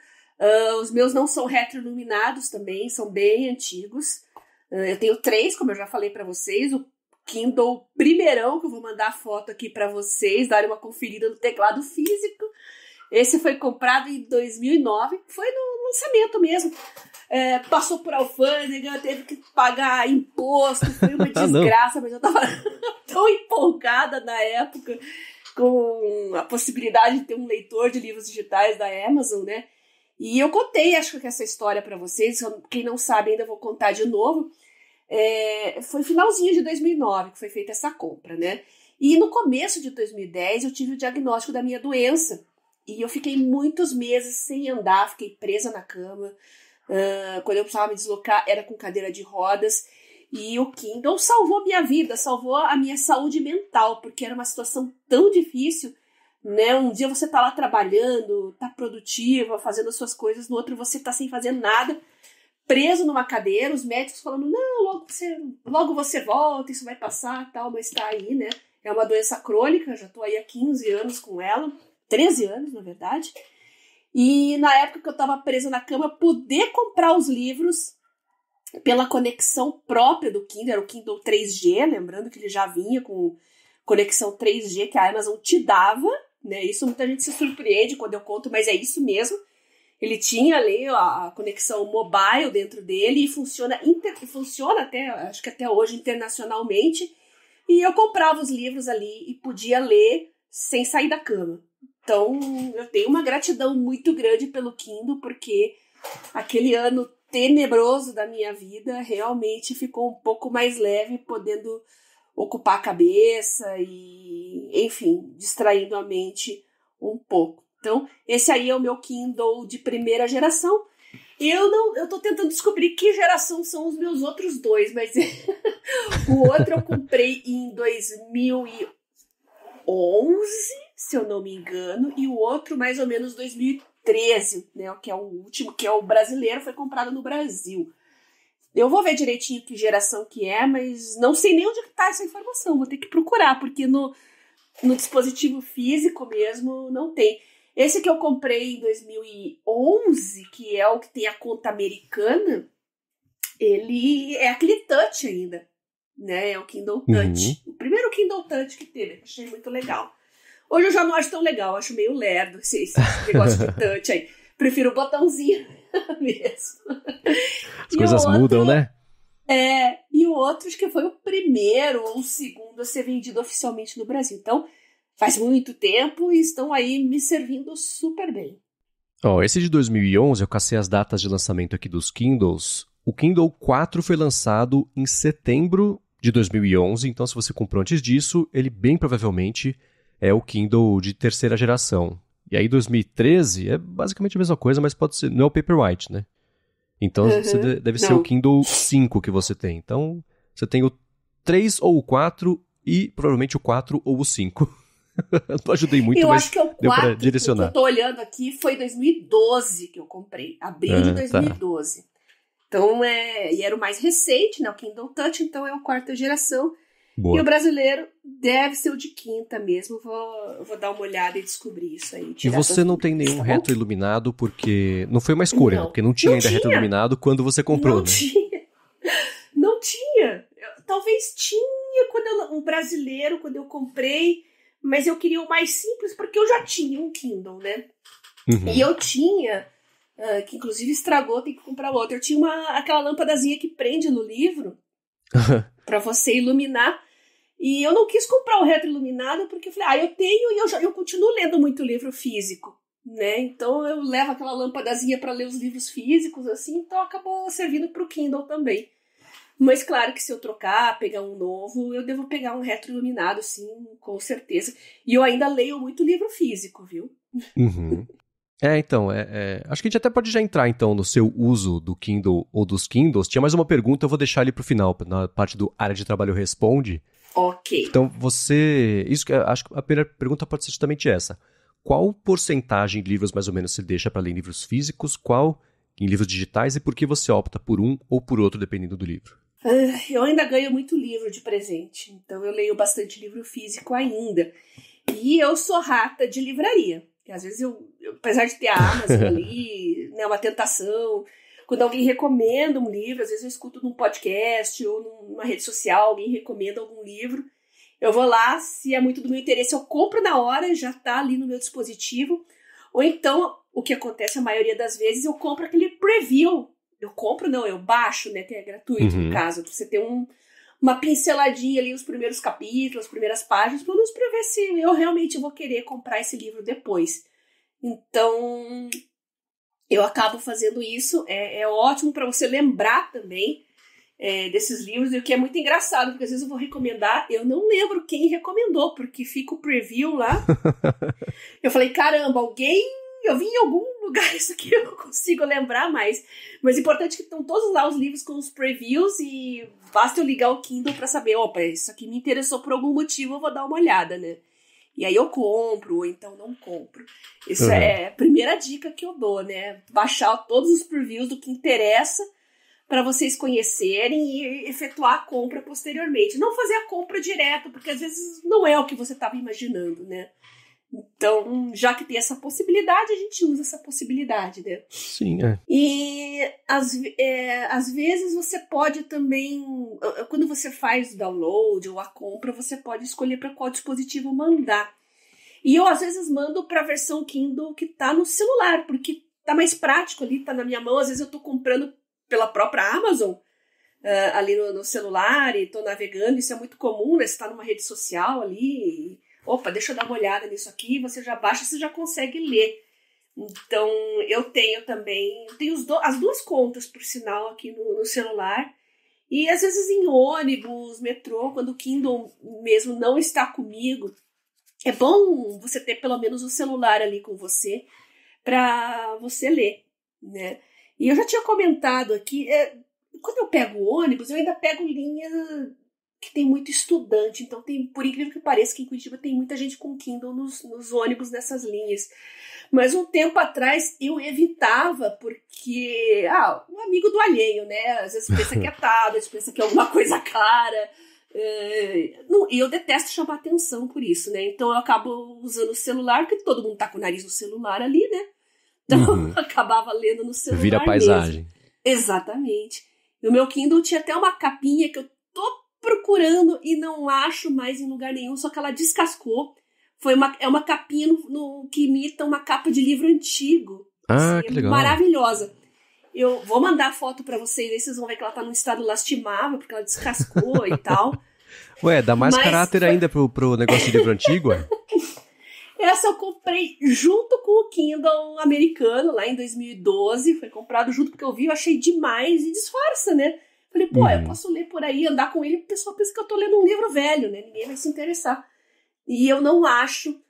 Speaker 2: Os meus não são retroiluminados também, são bem antigos. Eu tenho 3, como eu já falei para vocês. O Kindle primeirão, que eu vou mandar foto aqui para vocês, darem uma conferida no teclado físico. Esse foi comprado em 2009, foi no lançamento mesmo. Passou por alfândega, teve que pagar imposto, foi uma desgraça, mas eu tava tão empolgada na época com a possibilidade de ter um leitor de livros digitais da Amazon, né? E eu contei, acho que essa história para vocês, quem não sabe ainda vou contar de novo. Foi finalzinho de 2009 que foi feita essa compra, né? E no começo de 2010 eu tive o diagnóstico da minha doença. E eu fiquei muitos meses sem andar, fiquei presa na cama. Quando eu precisava me deslocar, era com cadeira de rodas. E o Kindle salvou minha vida, salvou a minha saúde mental, porque era uma situação tão difícil, né? Um dia você tá lá trabalhando, tá produtiva, fazendo as suas coisas, no outro você tá sem fazer nada, preso numa cadeira, os médicos falando, não, logo você volta, isso vai passar, tal, mas tá aí, né? É uma doença crônica, já tô aí há 15 anos com ela. 13 anos, na verdade, e na época que eu estava presa na cama, poder comprar os livros pela conexão própria do Kindle, era o Kindle 3G, lembrando que ele já vinha com conexão 3G que a Amazon te dava, né? Isso muita gente se surpreende quando eu conto, mas é isso mesmo. Ele tinha ali a conexão mobile dentro dele e funciona até, acho que até hoje, internacionalmente, e eu comprava os livros ali e podia ler sem sair da cama. Então, eu tenho uma gratidão muito grande pelo Kindle, porque aquele ano tenebroso da minha vida realmente ficou um pouco mais leve, podendo ocupar a cabeça e, enfim, distraindo a mente um pouco. Então, esse aí é o meu Kindle de primeira geração. Eu tô tentando descobrir que geração são os meus outros 2, mas o outro eu comprei em 2011, se eu não me engano, e o outro mais ou menos 2013, né, que é o último, que é o brasileiro, foi comprado no Brasil. Eu vou ver direitinho que geração que é, mas não sei nem onde está essa informação, vou ter que procurar, porque no dispositivo físico mesmo não tem. Esse que eu comprei em 2011, que é o que tem a conta americana, ele é aquele touch ainda, né, é o Kindle Touch. O primeiro Kindle Touch que teve, achei muito legal. Hoje eu já não acho tão legal, acho meio lerdo esse negócio de touch aí. Prefiro o botãozinho mesmo.
Speaker 1: As coisas mudam, né?
Speaker 2: E o outro acho que foi o primeiro ou o segundo a ser vendido oficialmente no Brasil. Então, faz muito tempo e estão aí me servindo super bem.
Speaker 1: Esse de 2011, eu cacei as datas de lançamento aqui dos Kindles. O Kindle 4 foi lançado em setembro de 2011, então se você comprou antes disso, ele bem provavelmente é o Kindle de terceira geração. E aí 2013 é basicamente a mesma coisa, mas pode ser, não é o Paperwhite, né? Então você deve ser o Kindle 5 que você tem. Então você tem o 3 ou o 4 e provavelmente o 4 ou o 5. Não ajudei muito, mas
Speaker 2: acho que é o 4
Speaker 1: direcionar.
Speaker 2: Que eu tô olhando aqui foi 2012 que eu comprei. Abril de 2012. Tá. Então, e era o mais recente, né? O Kindle Touch, então é a 4ª geração.
Speaker 1: Boa.
Speaker 2: E o brasileiro deve ser o de quinta mesmo. Vou dar uma olhada e descobrir isso aí.
Speaker 1: E você não tem nenhum retroiluminado porque... Não foi uma escolha,
Speaker 2: Não.
Speaker 1: né? Porque não tinha ainda retroiluminado quando você comprou,
Speaker 2: Não
Speaker 1: né?
Speaker 2: tinha. Não tinha. Talvez tinha um brasileiro, quando eu comprei, mas eu queria o mais simples porque eu já tinha um Kindle, né?
Speaker 1: Uhum.
Speaker 2: E eu tinha, que inclusive estragou, tem que comprar outro. Eu tinha aquela lâmpadazinha que prende no livro para você iluminar. E eu não quis comprar o retroiluminado porque eu falei, eu tenho e eu continuo lendo muito livro físico, né? Então eu levo aquela lâmpadazinha para ler os livros físicos, assim, então acabou servindo para o Kindle também. Mas claro que se eu trocar, pegar um novo, eu devo pegar um retroiluminado, sim, com certeza. E eu ainda leio muito livro físico, viu?
Speaker 1: Uhum. Então, acho que a gente até pode já entrar, então, no seu uso do Kindle ou dos Kindles. Tinha mais uma pergunta, eu vou deixar ali pro final, na parte do Área de Trabalho Responde.
Speaker 2: Ok.
Speaker 1: Então, acho que a primeira pergunta pode ser justamente essa. Qual porcentagem de livros, mais ou menos, você deixa para ler em livros físicos, qual em livros digitais e por que você opta por um ou por outro, dependendo do livro?
Speaker 2: Eu ainda ganho muito livro de presente, então eu leio bastante livro físico ainda. E eu sou rata de livraria. Porque às vezes apesar de ter a Amazon ali, né, uma tentação, quando alguém recomenda um livro, às vezes eu escuto num podcast ou numa rede social, alguém recomenda algum livro, eu vou lá, se é muito do meu interesse, eu compro na hora, já tá ali no meu dispositivo. Ou então, o que acontece a maioria das vezes, eu compro aquele preview. Eu baixo, né, que é gratuito no caso, pra você ter uma pinceladinha ali, os primeiros capítulos, as primeiras páginas, pelo menos pra ver se eu realmente vou querer comprar esse livro depois. Então, eu acabo fazendo isso. É ótimo para você lembrar também desses livros, e o que é muito engraçado, porque às vezes eu vou recomendar, eu não lembro quem recomendou, porque fica o preview lá. Eu falei, caramba, eu vi em algum lugar isso aqui, eu não consigo lembrar mais. Mas o importante é que estão todos lá os livros com os previews e basta eu ligar o Kindle para saber, opa, isso aqui me interessou por algum motivo, eu vou dar uma olhada, né? E aí eu compro, ou então não compro. Isso é a primeira dica que eu dou, né? Baixar todos os previews do que interessa para vocês conhecerem e efetuar a compra posteriormente. Não fazer a compra direto, porque às vezes não é o que você estava imaginando, né? Então, já que tem essa possibilidade, a gente usa essa possibilidade, né?
Speaker 1: Sim,
Speaker 2: E às vezes você pode também, quando você faz o download ou a compra, você pode escolher para qual dispositivo mandar. E eu às vezes mando para a versão Kindle que tá no celular, porque tá mais prático ali, tá na minha mão. Às vezes eu tô comprando pela própria Amazon, ali no celular, e tô navegando. Isso é muito comum, né? Você tá numa rede social ali, opa, deixa eu dar uma olhada nisso aqui, você já baixa, você já consegue ler. Então, eu tenho também, as duas contas, por sinal, aqui no celular. E às vezes em ônibus, metrô, quando o Kindle mesmo não está comigo, é bom você ter pelo menos o celular ali com você para você ler, né? E eu já tinha comentado aqui, quando eu pego o ônibus, eu ainda pego linha que tem muito estudante, então por incrível que pareça, que em Curitiba tem muita gente com Kindle nos ônibus nessas linhas. Mas um tempo atrás eu evitava, porque, um amigo do alheio, né? Às vezes pensa que é tablet, pensa que é alguma coisa cara. E eu detesto chamar atenção por isso, né? Então eu acabo usando o celular, porque todo mundo tá com o nariz no celular ali, né? Então eu acabava lendo no celular.
Speaker 1: Vira paisagem.
Speaker 2: Mesmo. Exatamente. E o meu Kindle tinha até uma capinha que eu tô procurando e não acho mais em lugar nenhum, só que ela descascou. É uma capinha que imita uma capa de livro antigo.
Speaker 1: Assim, que legal.
Speaker 2: Maravilhosa. Eu vou mandar foto pra vocês, aí vocês vão ver que ela tá num estado lastimável, porque ela descascou e tal.
Speaker 1: Ué, dá mais caráter ainda pro negócio de livro antigo, ué?
Speaker 2: Essa eu comprei junto com o Kindle americano, lá em 2012. Foi comprado junto porque eu vi, eu achei demais e disfarça, né? Falei, eu posso ler por aí, andar com ele, o pessoal pensa que eu tô lendo um livro velho, né? Ninguém vai se interessar. E eu não acho.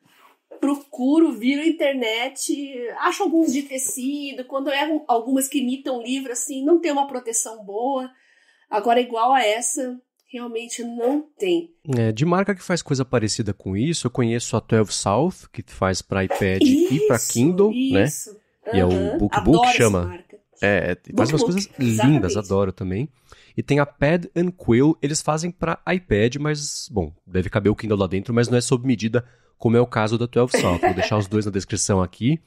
Speaker 2: Procuro, viro a internet, acho alguns de tecido, quando algumas que imitam livro, assim, não tem uma proteção boa. Agora, igual a essa, realmente não tem.
Speaker 1: De marca que faz coisa parecida com isso, eu conheço a 12 South, que faz para iPad e para Kindle, né? E é o BookBook, chama. Faz umas coisas lindas, adoro também. E tem a Pad and Quill, eles fazem para iPad, mas, bom, deve caber o Kindle lá dentro, mas não é sob medida, como é o caso da 12 South. Vou deixar os dois na descrição aqui,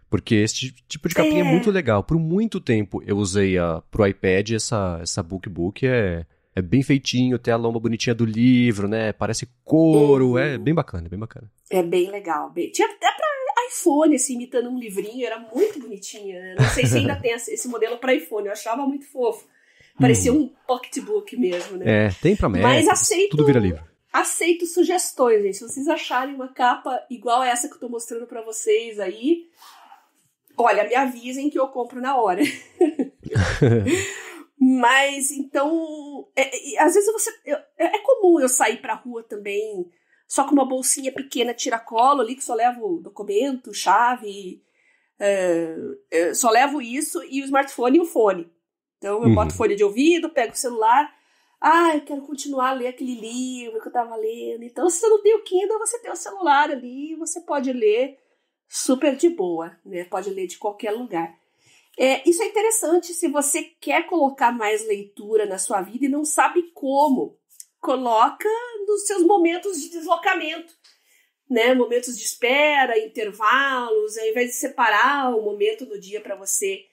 Speaker 1: porque esse tipo de capinha é muito legal. Por muito tempo eu usei pro iPad essa BookBook, é bem feitinho, tem a lomba bonitinha do livro, né? Parece couro, é bem bacana, bem bacana.
Speaker 2: É bem legal. Tinha até pra iPhone, assim, imitando um livrinho, era muito bonitinha. Né? Não sei se ainda tem esse modelo pra iPhone, eu achava muito fofo. Parecia um pocketbook mesmo, né?
Speaker 1: Tem pra Mac,
Speaker 2: mas
Speaker 1: tudo vira livro.
Speaker 2: Aceito sugestões, gente. Se vocês acharem uma capa igual a essa que eu tô mostrando pra vocês aí, olha, me avisem que eu compro na hora. Mas, então, às vezes é comum eu sair pra rua também só com uma bolsinha pequena tiracolo ali, que só levo documento, chave, só levo isso e o smartphone e o fone. Então eu boto fone de ouvido, pego o celular, eu quero continuar a ler aquele livro que eu tava lendo. Então se você não tem o Kindle, você tem o celular ali, você pode ler super de boa, né? Pode ler de qualquer lugar. Isso é interessante se você quer colocar mais leitura na sua vida e não sabe como. Coloca nos seus momentos de deslocamento, né? Momentos de espera, intervalos, ao invés de separar o momento do dia para você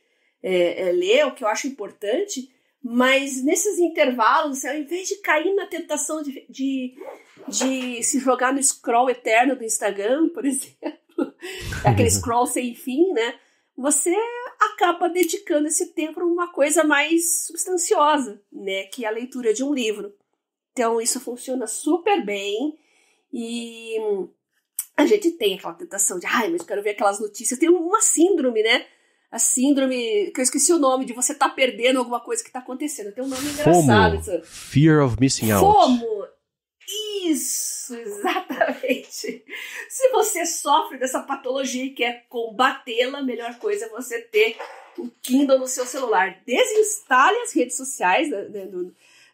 Speaker 2: ler, o que eu acho importante, mas nesses intervalos, ao invés de cair na tentação de se jogar no scroll eterno do Instagram, por exemplo, aquele scroll sem fim, né? Você acaba dedicando esse tempo a uma coisa mais substanciosa, né? Que é a leitura de um livro. Então, isso funciona super bem e a gente tem aquela tentação de, mas eu quero ver aquelas notícias. Tem uma síndrome, né? A síndrome, que eu esqueci o nome, de você perdendo alguma coisa que está acontecendo. Tem um nome engraçado.
Speaker 1: FOMO, Fear of Missing Out.
Speaker 2: FOMO, isso, exatamente. Se você sofre dessa patologia e quer combatê-la, a melhor coisa é você ter o Kindle no seu celular. Desinstale as redes sociais, né,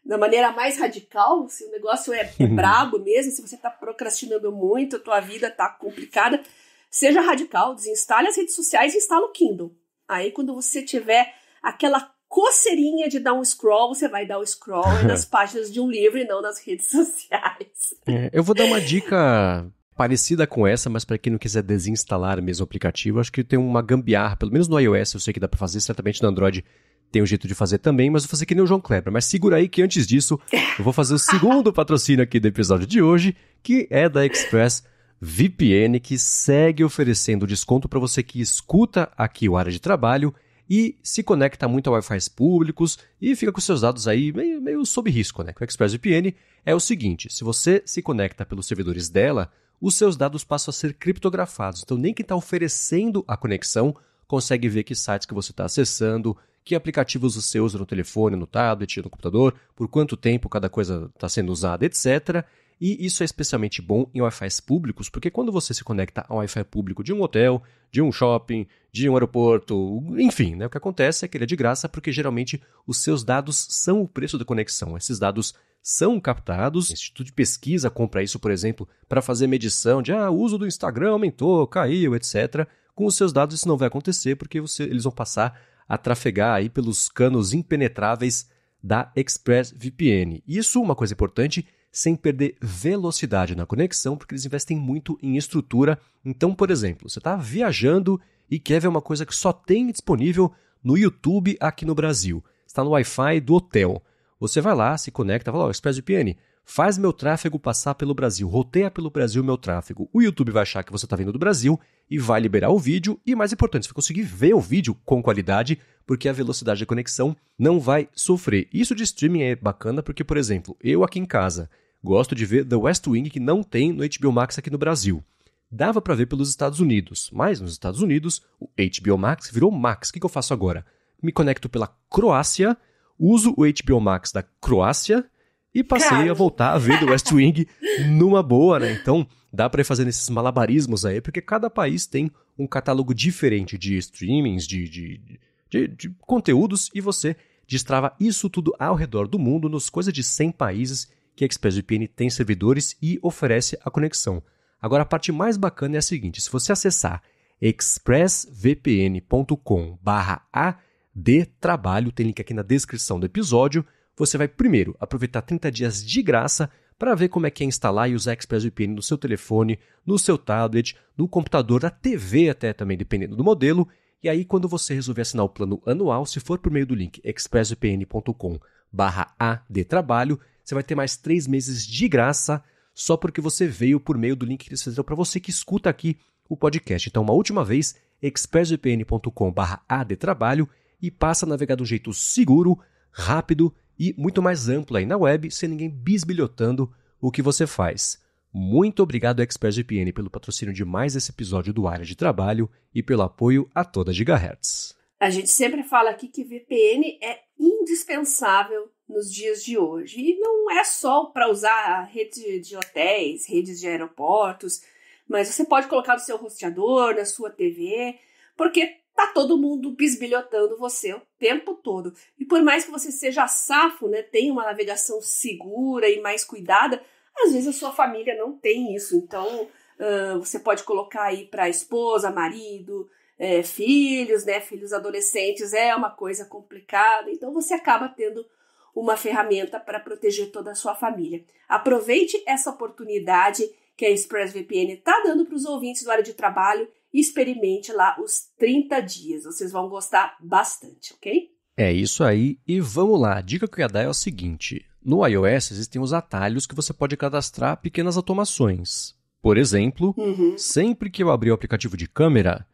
Speaker 2: da maneira mais radical, se o negócio é brabo mesmo, se você está procrastinando muito, a tua vida está complicada, seja radical, desinstale as redes sociais e instala o Kindle. Aí quando você tiver aquela coceirinha de dar um scroll, você vai dar o scroll nas páginas de um livro e não nas redes sociais.
Speaker 1: Eu vou dar uma dica parecida com essa, mas para quem não quiser desinstalar mesmo o aplicativo, acho que tem uma gambiarra, pelo menos no iOS eu sei que dá para fazer, certamente no Android tem um jeito de fazer também, mas vou fazer que nem o João Kleber. Mas segura aí que antes disso, eu vou fazer o segundo patrocínio aqui do episódio de hoje, que é da ExpressVPN, que segue oferecendo desconto para você que escuta aqui o Área de Trabalho e se conecta muito a Wi-Fi públicos e fica com seus dados aí meio sob risco, né? Com a ExpressVPN é o seguinte, se você se conecta pelos servidores dela, os seus dados passam a ser criptografados. Então nem quem está oferecendo a conexão consegue ver que sites que você está acessando, que aplicativos você usa no telefone, no tablet, no computador, por quanto tempo cada coisa está sendo usada, etc. E isso é especialmente bom em Wi-Fi públicos, porque quando você se conecta ao Wi-Fi público de um hotel, de um shopping, de um aeroporto, enfim, né, o que acontece é que ele é de graça porque geralmente os seus dados são o preço da conexão. Esses dados são captados, o Instituto de Pesquisa compra isso, por exemplo, para fazer medição de o uso do Instagram aumentou, caiu, etc. Com os seus dados isso não vai acontecer porque eles vão passar a trafegar aí pelos canos impenetráveis da ExpressVPN. Isso, uma coisa importante, sem perder velocidade na conexão, porque eles investem muito em estrutura. Então, por exemplo, você está viajando e quer ver uma coisa que só tem disponível no YouTube aqui no Brasil. Está no Wi-Fi do hotel. Você vai lá, se conecta, fala, ExpressVPN, faz meu tráfego passar pelo Brasil, roteia pelo Brasil meu tráfego. O YouTube vai achar que você está vindo do Brasil e vai liberar o vídeo. E mais importante, você vai conseguir ver o vídeo com qualidade, porque a velocidade de conexão não vai sofrer. Isso de streaming é bacana porque, por exemplo, eu aqui em casa gosto de ver The West Wing, que não tem no HBO Max aqui no Brasil. Dava para ver pelos Estados Unidos, mas nos Estados Unidos o HBO Max virou Max. O que eu faço agora? Me conecto pela Croácia, uso o HBO Max da Croácia e passei a voltar a ver The West Wing numa boa, né? Então, dá para ir fazendo esses malabarismos aí, porque cada país tem um catálogo diferente de streamings, de conteúdos, e você destrava isso tudo ao redor do mundo, nos coisa de 100 países que a ExpressVPN tem servidores e oferece a conexão. Agora, a parte mais bacana é a seguinte, se você acessar expressvpn.com/ADT, Trabalho, tem link aqui na descrição do episódio. Você vai primeiro aproveitar 30 dias de graça para ver como é que é instalar e usar ExpressVPN no seu telefone, no seu tablet, no computador, na TV até também, dependendo do modelo. E aí, quando você resolver assinar o plano anual, se for por meio do link expressvpn.com/adtrabalho, você vai ter mais 3 meses de graça só porque você veio por meio do link que eles fizeram para você que escuta aqui o podcast. Então, uma última vez, expressvpn.com/adtrabalho e passa a navegar de um jeito seguro, rápido e muito mais amplo aí na web, sem ninguém bisbilhotando o que você faz. Muito obrigado, ExpressVPN, pelo patrocínio de mais esse episódio do Área de Trabalho e pelo apoio a toda Gigahertz.
Speaker 2: A gente sempre fala aqui que VPN é indispensável nos dias de hoje. E não é só para usar rede de hotéis, redes de aeroportos, mas você pode colocar no seu roteador, na sua TV, porque tá todo mundo bisbilhotando você o tempo todo. E por mais que você seja safo, né, tenha uma navegação segura e mais cuidada, às vezes a sua família não tem isso. Então, você pode colocar aí para esposa, marido, filhos, né, filhos adolescentes, é uma coisa complicada. Então, você acaba tendo uma ferramenta para proteger toda a sua família. Aproveite essa oportunidade que a ExpressVPN está dando para os ouvintes do Área de Trabalho e experimente lá os 30 dias. Vocês vão gostar bastante, ok?
Speaker 1: É isso aí. E vamos lá. A dica que eu ia dar é o seguinte. No iOS existem os atalhos que você pode cadastrar pequenas automações. Por exemplo, sempre que eu abrir o aplicativo de câmera,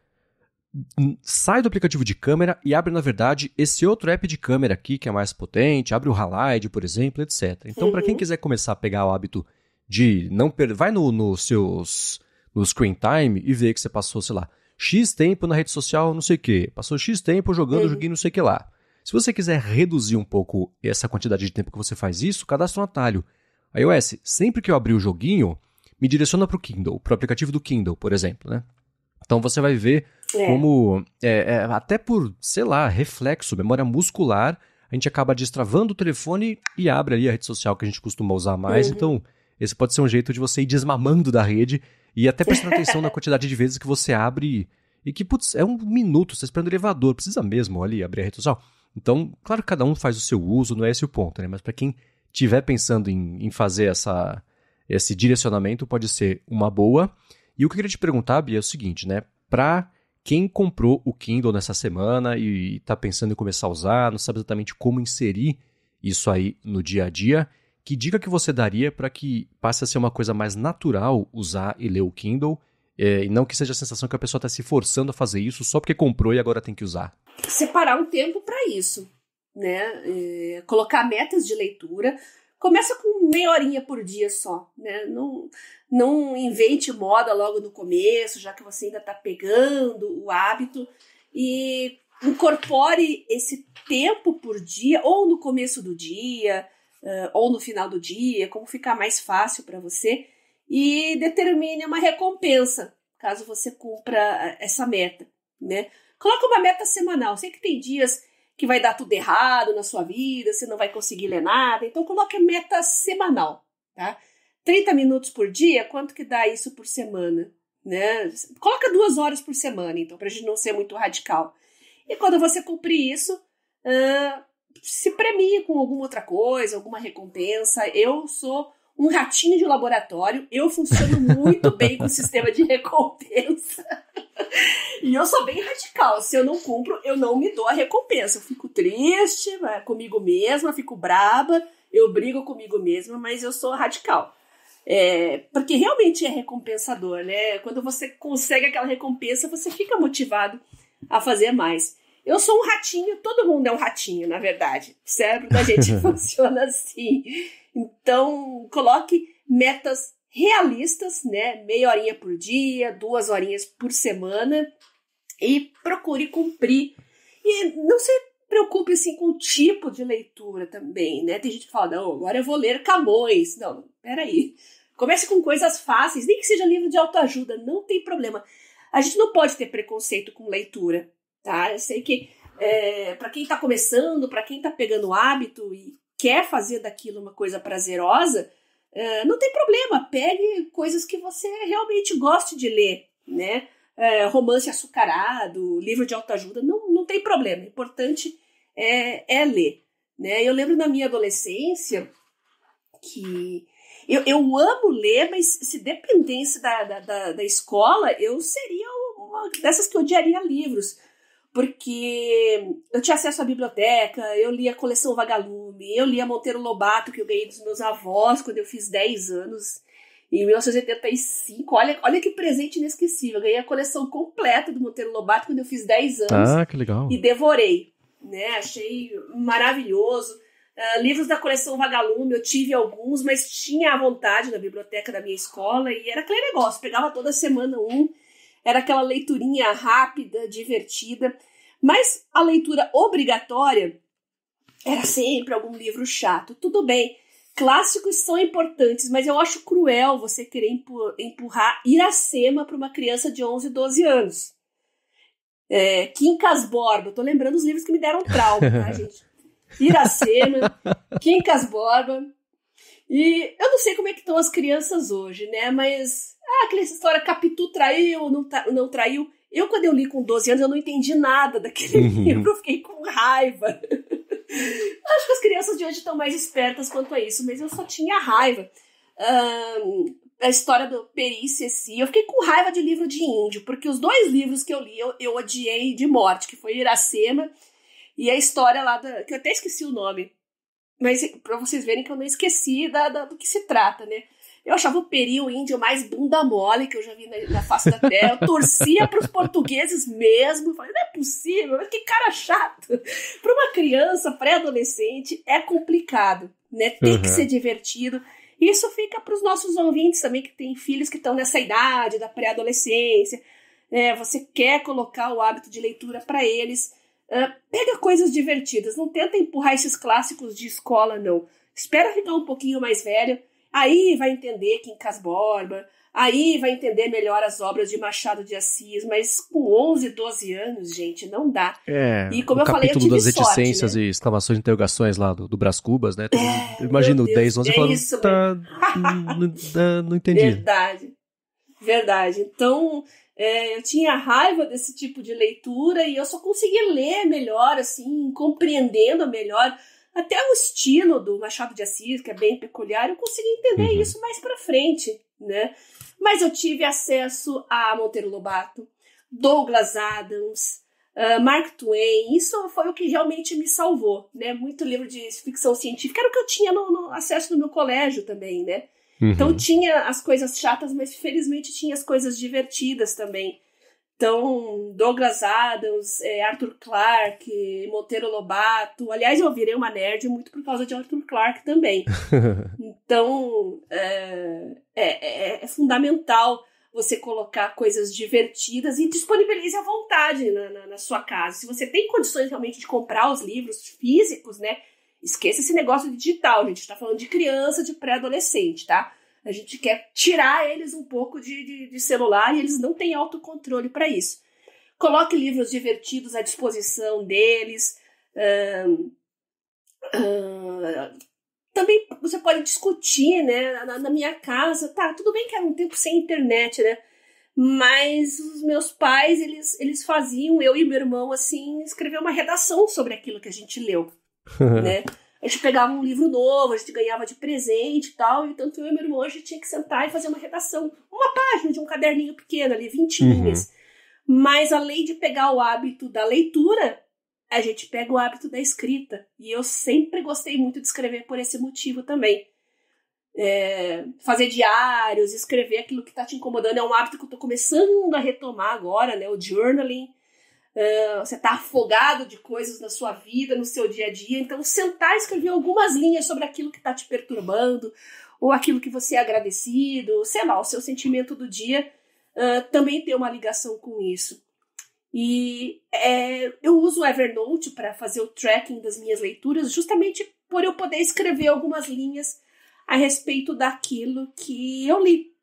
Speaker 1: sai do aplicativo de câmera e abre, na verdade, esse outro app de câmera aqui, que é mais potente, abre o Halide, por exemplo, etc. Então, para quem quiser começar a pegar o hábito de não perder, vai no Screen Time e vê que você passou, sei lá, X tempo na rede social, não sei o quê, passou X tempo jogando joguinho não sei o que lá. Se você quiser reduzir um pouco essa quantidade de tempo que você faz isso, cadastra um atalho. iOS, sempre que eu abrir o joguinho, me direciona para o Kindle, para o aplicativo do Kindle, por exemplo, né? Então você vai ver como, até por, sei lá, reflexo, memória muscular, a gente acaba destravando o telefone e abre ali a rede social que a gente costuma usar mais. Então, esse pode ser um jeito de você ir desmamando da rede e até prestando atenção na quantidade de vezes que você abre e que, putz, é 1 minuto, você está esperando o elevador, precisa mesmo ali abrir a rede social. Então, claro que cada um faz o seu uso, não é esse o ponto, né? Mas para quem estiver pensando em fazer esse direcionamento, pode ser uma boa. E o que eu queria te perguntar, Bia, é o seguinte, né? Para quem comprou o Kindle nessa semana e está pensando em começar a usar, não sabe exatamente como inserir isso aí no dia a dia, que dica que você daria para que passe a ser uma coisa mais natural usar e ler o Kindle, e não que seja a sensação que a pessoa está se forçando a fazer isso só porque comprou e agora tem que usar?
Speaker 2: Separar um tempo para isso, né? Colocar metas de leitura. Começa com meia horinha por dia só, né? Não invente moda logo no começo, já que você ainda está pegando o hábito, e incorpore esse tempo por dia, ou no começo do dia, ou no final do dia, como ficar mais fácil para você, e determine uma recompensa, caso você cumpra essa meta, né? Coloca uma meta semanal. Sei que tem dias que vai dar tudo errado na sua vida, você não vai conseguir ler nada, então coloque a meta semanal, tá? 30 minutos por dia, quanto que dá isso por semana, né? Coloca 2 horas por semana, então, pra gente não ser muito radical. E quando você cumprir isso, se premie com alguma outra coisa, alguma recompensa. Eu sou um ratinho de laboratório, eu funciono muito bem com o sistema de recompensa. E eu sou bem radical. Se eu não cumpro, eu não me dou a recompensa. Eu fico triste comigo mesma, fico braba, eu brigo comigo mesma, mas eu sou radical. Porque realmente é recompensador, né? Quando você consegue aquela recompensa, você fica motivado a fazer mais. Eu sou um ratinho, todo mundo é um ratinho, na verdade. O cérebro da gente funciona assim. Então, coloque metas realistas, né? Meia horinha por dia, 2 horinhas por semana, e procure cumprir. E não se preocupe assim com o tipo de leitura também, né? Tem gente que fala, não, agora eu vou ler Camões. Não, peraí. Comece com coisas fáceis, nem que seja livro de autoajuda, não tem problema. A gente não pode ter preconceito com leitura, tá? Eu sei que para quem tá começando, para quem tá pegando o hábito e quer fazer daquilo uma coisa prazerosa, não tem problema, pegue coisas que você realmente goste de ler, né? romance açucarado, livro de autoajuda, não tem problema. O importante é ler. Né? Eu lembro na minha adolescência que eu amo ler, mas se dependesse da escola, eu seria uma dessas que odiaria livros. Porque eu tinha acesso à biblioteca, eu lia a coleção Vagalume, eu lia Monteiro Lobato, que eu ganhei dos meus avós quando eu fiz 10 anos, em 1985. Olha que presente inesquecível. Eu ganhei a coleção completa do Monteiro Lobato quando eu fiz 10 anos.
Speaker 1: Ah, que legal.
Speaker 2: E devorei. Né? Achei maravilhoso. Livros da coleção Vagalume, eu tive alguns, mas tinha à vontade na biblioteca da minha escola, e era aquele negócio, pegava toda semana um. Era aquela leiturinha rápida, divertida. Mas a leitura obrigatória era sempre algum livro chato. Tudo bem, clássicos são importantes, mas eu acho cruel você querer empurrar Iracema para uma criança de 11, 12 anos. Quincas Borba, eu tô lembrando os livros que me deram trauma, tá, gente? Iracema, Quincas Borba. E eu não sei como é que estão as crianças hoje, né? Mas aquela história, Capitu traiu ou não traiu. Eu, quando eu li com 12 anos, eu não entendi nada daquele livro. Eu fiquei com raiva. Acho que as crianças de hoje estão mais espertas quanto a isso, mas eu só tinha raiva. A história do Peri e Ceci. Eu fiquei com raiva de livro de índio, porque os 2 livros que eu li, eu odiei de morte, que foi Iracema e a história lá, que eu até esqueci o nome. Mas pra vocês verem que eu não esqueci do que se trata, né? Eu achava o Peri o índio mais bunda mole que eu já vi na face da terra. Eu torcia pros portugueses mesmo. Eu falei, não é possível, mas que cara chato. Pra uma criança pré-adolescente é complicado, né? Tem que ser divertido. Isso fica pros nossos ouvintes também, que têm filhos que estão nessa idade da pré-adolescência. Você quer colocar o hábito de leitura para eles. Pega coisas divertidas, não tenta empurrar esses clássicos de escola, não. Espera ficar um pouquinho mais velho, aí vai entender Quincas Borba, aí vai entender melhor as obras de Machado de Assis, mas com 11, 12 anos, gente, não dá. E como eu falei, eu tive
Speaker 1: sorte, das reticências,
Speaker 2: né?
Speaker 1: E exclamações de interrogações lá do Brás Cubas, né? Imagino 10, 11 falando, não entendi.
Speaker 2: Verdade. Então, eu tinha raiva desse tipo de leitura e eu só consegui ler melhor, assim, compreendendo melhor até o estilo do Machado de Assis, que é bem peculiar. Eu consegui entender isso mais pra frente, né? Mas eu tive acesso a Monteiro Lobato, Douglas Adams, Mark Twain. Isso foi o que realmente me salvou, né? Muito livro de ficção científica. Era o que eu tinha no acesso no meu colégio também, né? Então tinha as coisas chatas, mas felizmente tinha as coisas divertidas também. Então, Douglas Adams, Arthur Clarke, Monteiro Lobato. Aliás, eu virei uma nerd muito por causa de Arthur Clarke também. Então, é fundamental você colocar coisas divertidas e disponibilize à vontade na sua casa. Se você tem condições realmente de comprar os livros físicos, né? Esqueça esse negócio de digital, a gente está falando de criança, de pré-adolescente, tá? A gente quer tirar eles um pouco de celular e eles não têm autocontrole para isso. Coloque livros divertidos à disposição deles. Também você pode discutir, né? Na minha casa, tá, tudo bem que era um tempo sem internet, né? Mas os meus pais, eles faziam, eu e meu irmão, assim, escrever uma redação sobre aquilo que a gente leu. Né? A gente pegava um livro novo, a gente ganhava de presente e tal, e tanto eu e meu irmão a gente tinha que sentar e fazer uma redação, uma página de um caderninho pequeno ali, 20 linhas. Mas além de pegar o hábito da leitura, a gente pega o hábito da escrita, e eu sempre gostei muito de escrever por esse motivo também. Fazer diários, escrever aquilo que está te incomodando é um hábito que eu estou começando a retomar agora, né? O journaling. Você está afogado de coisas na sua vida, no seu dia a dia, então sentar e escrever algumas linhas sobre aquilo que está te perturbando, ou aquilo que você é agradecido, sei lá, o seu sentimento do dia, também tem uma ligação com isso. E eu uso o Evernote para fazer o tracking das minhas leituras, justamente por eu poder escrever algumas linhas a respeito daquilo que eu li.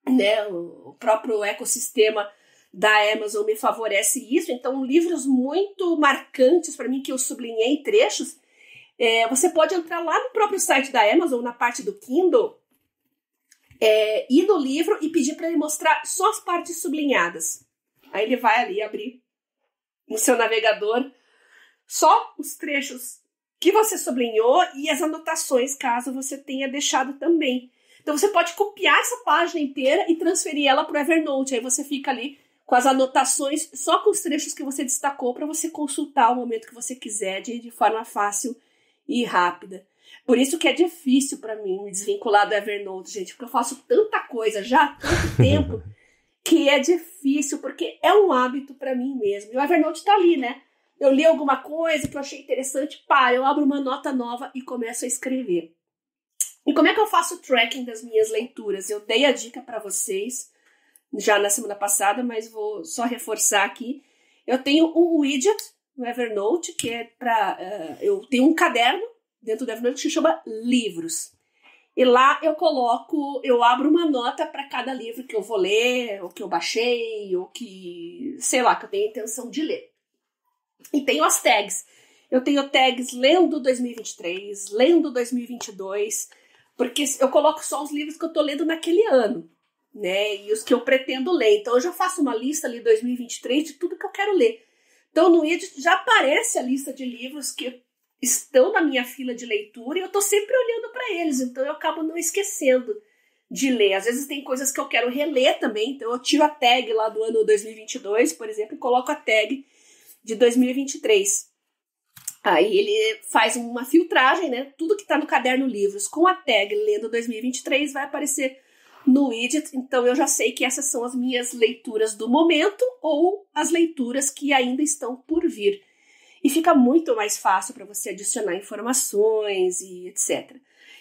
Speaker 2: Né? O próprio ecossistema da Amazon me favorece isso, então livros muito marcantes para mim que eu sublinhei trechos, você pode entrar lá no próprio site da Amazon, na parte do Kindle, ir no livro e pedir para ele mostrar só as partes sublinhadas. Aí ele vai ali abrir no seu navegador só os trechos que você sublinhou e as anotações, caso você tenha deixado também. Então você pode copiar essa página inteira e transferir ela para o Evernote. Aí você fica ali com as anotações, só com os trechos que você destacou para você consultar o momento que você quiser, de forma fácil e rápida. Por isso que é difícil para mim me desvincular do Evernote, gente, porque eu faço tanta coisa já há tanto tempo que é difícil, porque é um hábito para mim mesmo. E o Evernote tá ali, né? Eu li alguma coisa que eu achei interessante, eu abro uma nota nova e começo a escrever. E como é que eu faço o tracking das minhas leituras? Eu dei a dica para vocês já na semana passada, mas vou só reforçar aqui. Eu tenho um widget no Evernote, que é para... eu tenho um caderno dentro do Evernote que se chama Livros. E lá eu abro uma nota para cada livro que eu vou ler, ou que eu baixei, ou que, sei lá, que eu tenho intenção de ler. E tenho as tags. Eu tenho tags lendo 2023, lendo 2022, porque eu coloco só os livros que eu tô lendo naquele ano, né? E os que eu pretendo ler. Então eu já faço uma lista ali 2023 de tudo que eu quero ler. Então no Edit já aparece a lista de livros que estão na minha fila de leitura e eu tô sempre olhando para eles. Então eu acabo não esquecendo de ler. Às vezes tem coisas que eu quero reler também. Então eu tiro a tag lá do ano 2022, por exemplo, e coloco a tag de 2023. Aí ele faz uma filtragem, né? Tudo que tá no caderno livros com a tag lendo 2023 vai aparecer no widget. Então eu já sei que essas são as minhas leituras do momento ou as leituras que ainda estão por vir. E fica muito mais fácil para você adicionar informações e etc.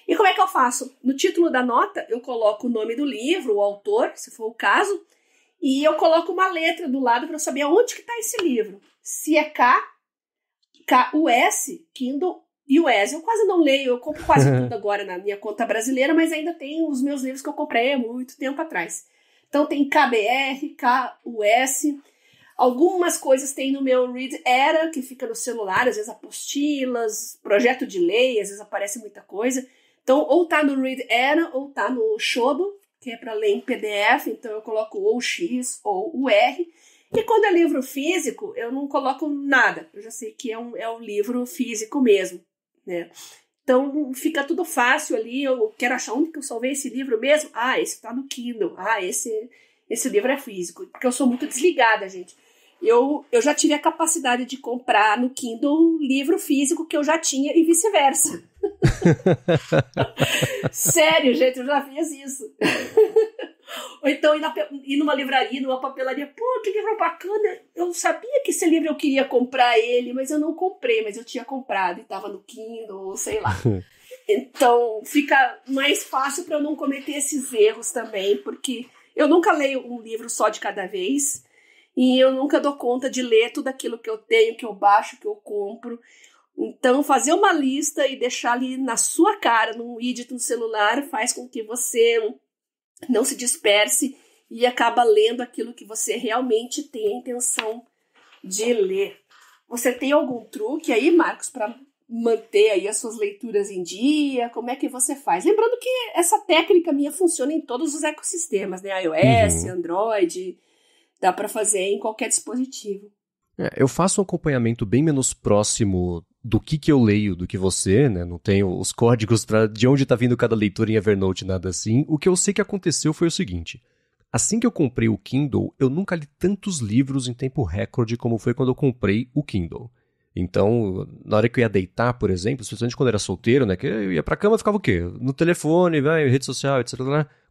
Speaker 2: E como é que eu faço? No título da nota eu coloco o nome do livro, o autor, se for o caso, e eu coloco uma letra do lado para eu saber onde que está esse livro. Se é KUS, Kindle US. Eu quase não leio, eu compro quase tudo agora na minha conta brasileira, mas ainda tem os meus livros que eu comprei há muito tempo atrás. Então tem KBR, KUS, algumas coisas tem no meu Read Era, que fica no celular, às vezes apostilas, projeto de lei, às vezes aparece muita coisa. Então ou tá no Read Era ou tá no Shodo, que é para ler em PDF, então eu coloco ou o X ou o R. E quando é livro físico, eu não coloco nada. Eu já sei que é um livro físico mesmo, né? Então fica tudo fácil ali. Eu quero achar onde que eu salvei esse livro mesmo. Esse tá no Kindle. Esse livro é físico. Porque eu sou muito desligada, gente. Eu já tive a capacidade de comprar no Kindle livro físico que eu já tinha e vice-versa. Sério, gente, eu já fiz isso. Ou então ir numa livraria, numa papelaria, que livro bacana, eu sabia que esse livro eu queria comprar ele, mas eu não comprei, mas eu tinha comprado e estava no Kindle, sei lá. Então fica mais fácil para eu não cometer esses erros também, porque eu nunca leio um livro só de cada vez e eu nunca dou conta de ler tudo aquilo que eu tenho, que eu baixo, que eu compro. Então fazer uma lista e deixar ali na sua cara, num widget no celular, faz com que você não se disperse e acaba lendo aquilo que você realmente tem a intenção de ler. Você tem algum truque aí, Marcos, para manter aí as suas leituras em dia? Como é que você faz? Lembrando que essa técnica minha funciona em todos os ecossistemas, né? iOS, Android, dá para fazer em qualquer dispositivo.
Speaker 1: Eu faço um acompanhamento bem menos próximo do que eu leio do que você, né? Não tenho os códigos de onde está vindo cada leitura em Evernote, nada assim. O que eu sei que aconteceu foi o seguinte. Assim que eu comprei o Kindle, eu nunca li tantos livros em tempo recorde como foi quando eu comprei o Kindle. Então, na hora que eu ia deitar, por exemplo, especialmente quando eu era solteiro, né? Que eu ia pra cama, ficava o quê? No telefone, rede social, etc.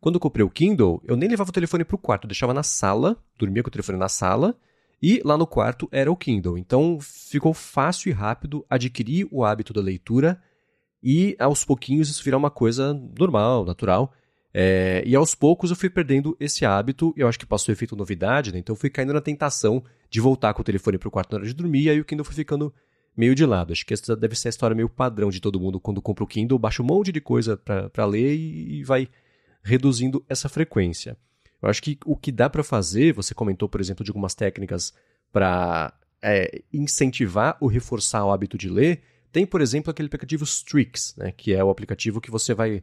Speaker 1: Quando eu comprei o Kindle, eu nem levava o telefone pro quarto, eu deixava na sala, dormia com o telefone na sala, e lá no quarto era o Kindle. Então ficou fácil e rápido adquirir o hábito da leitura e aos pouquinhos isso virar uma coisa normal, natural. E aos poucos eu fui perdendo esse hábito, eu acho que passou o efeito novidade, né? Então eu fui caindo na tentação de voltar com o telefone pro quarto na hora de dormir, e aí o Kindle foi ficando meio de lado. Acho que essa deve ser a história meio padrão de todo mundo quando compra o Kindle, baixa um monte de coisa pra ler e vai reduzindo essa frequência. Eu acho que o que dá para fazer, você comentou, por exemplo, de algumas técnicas para incentivar ou reforçar o hábito de ler. Tem, por exemplo, aquele aplicativo Strix, né, que é o aplicativo que você vai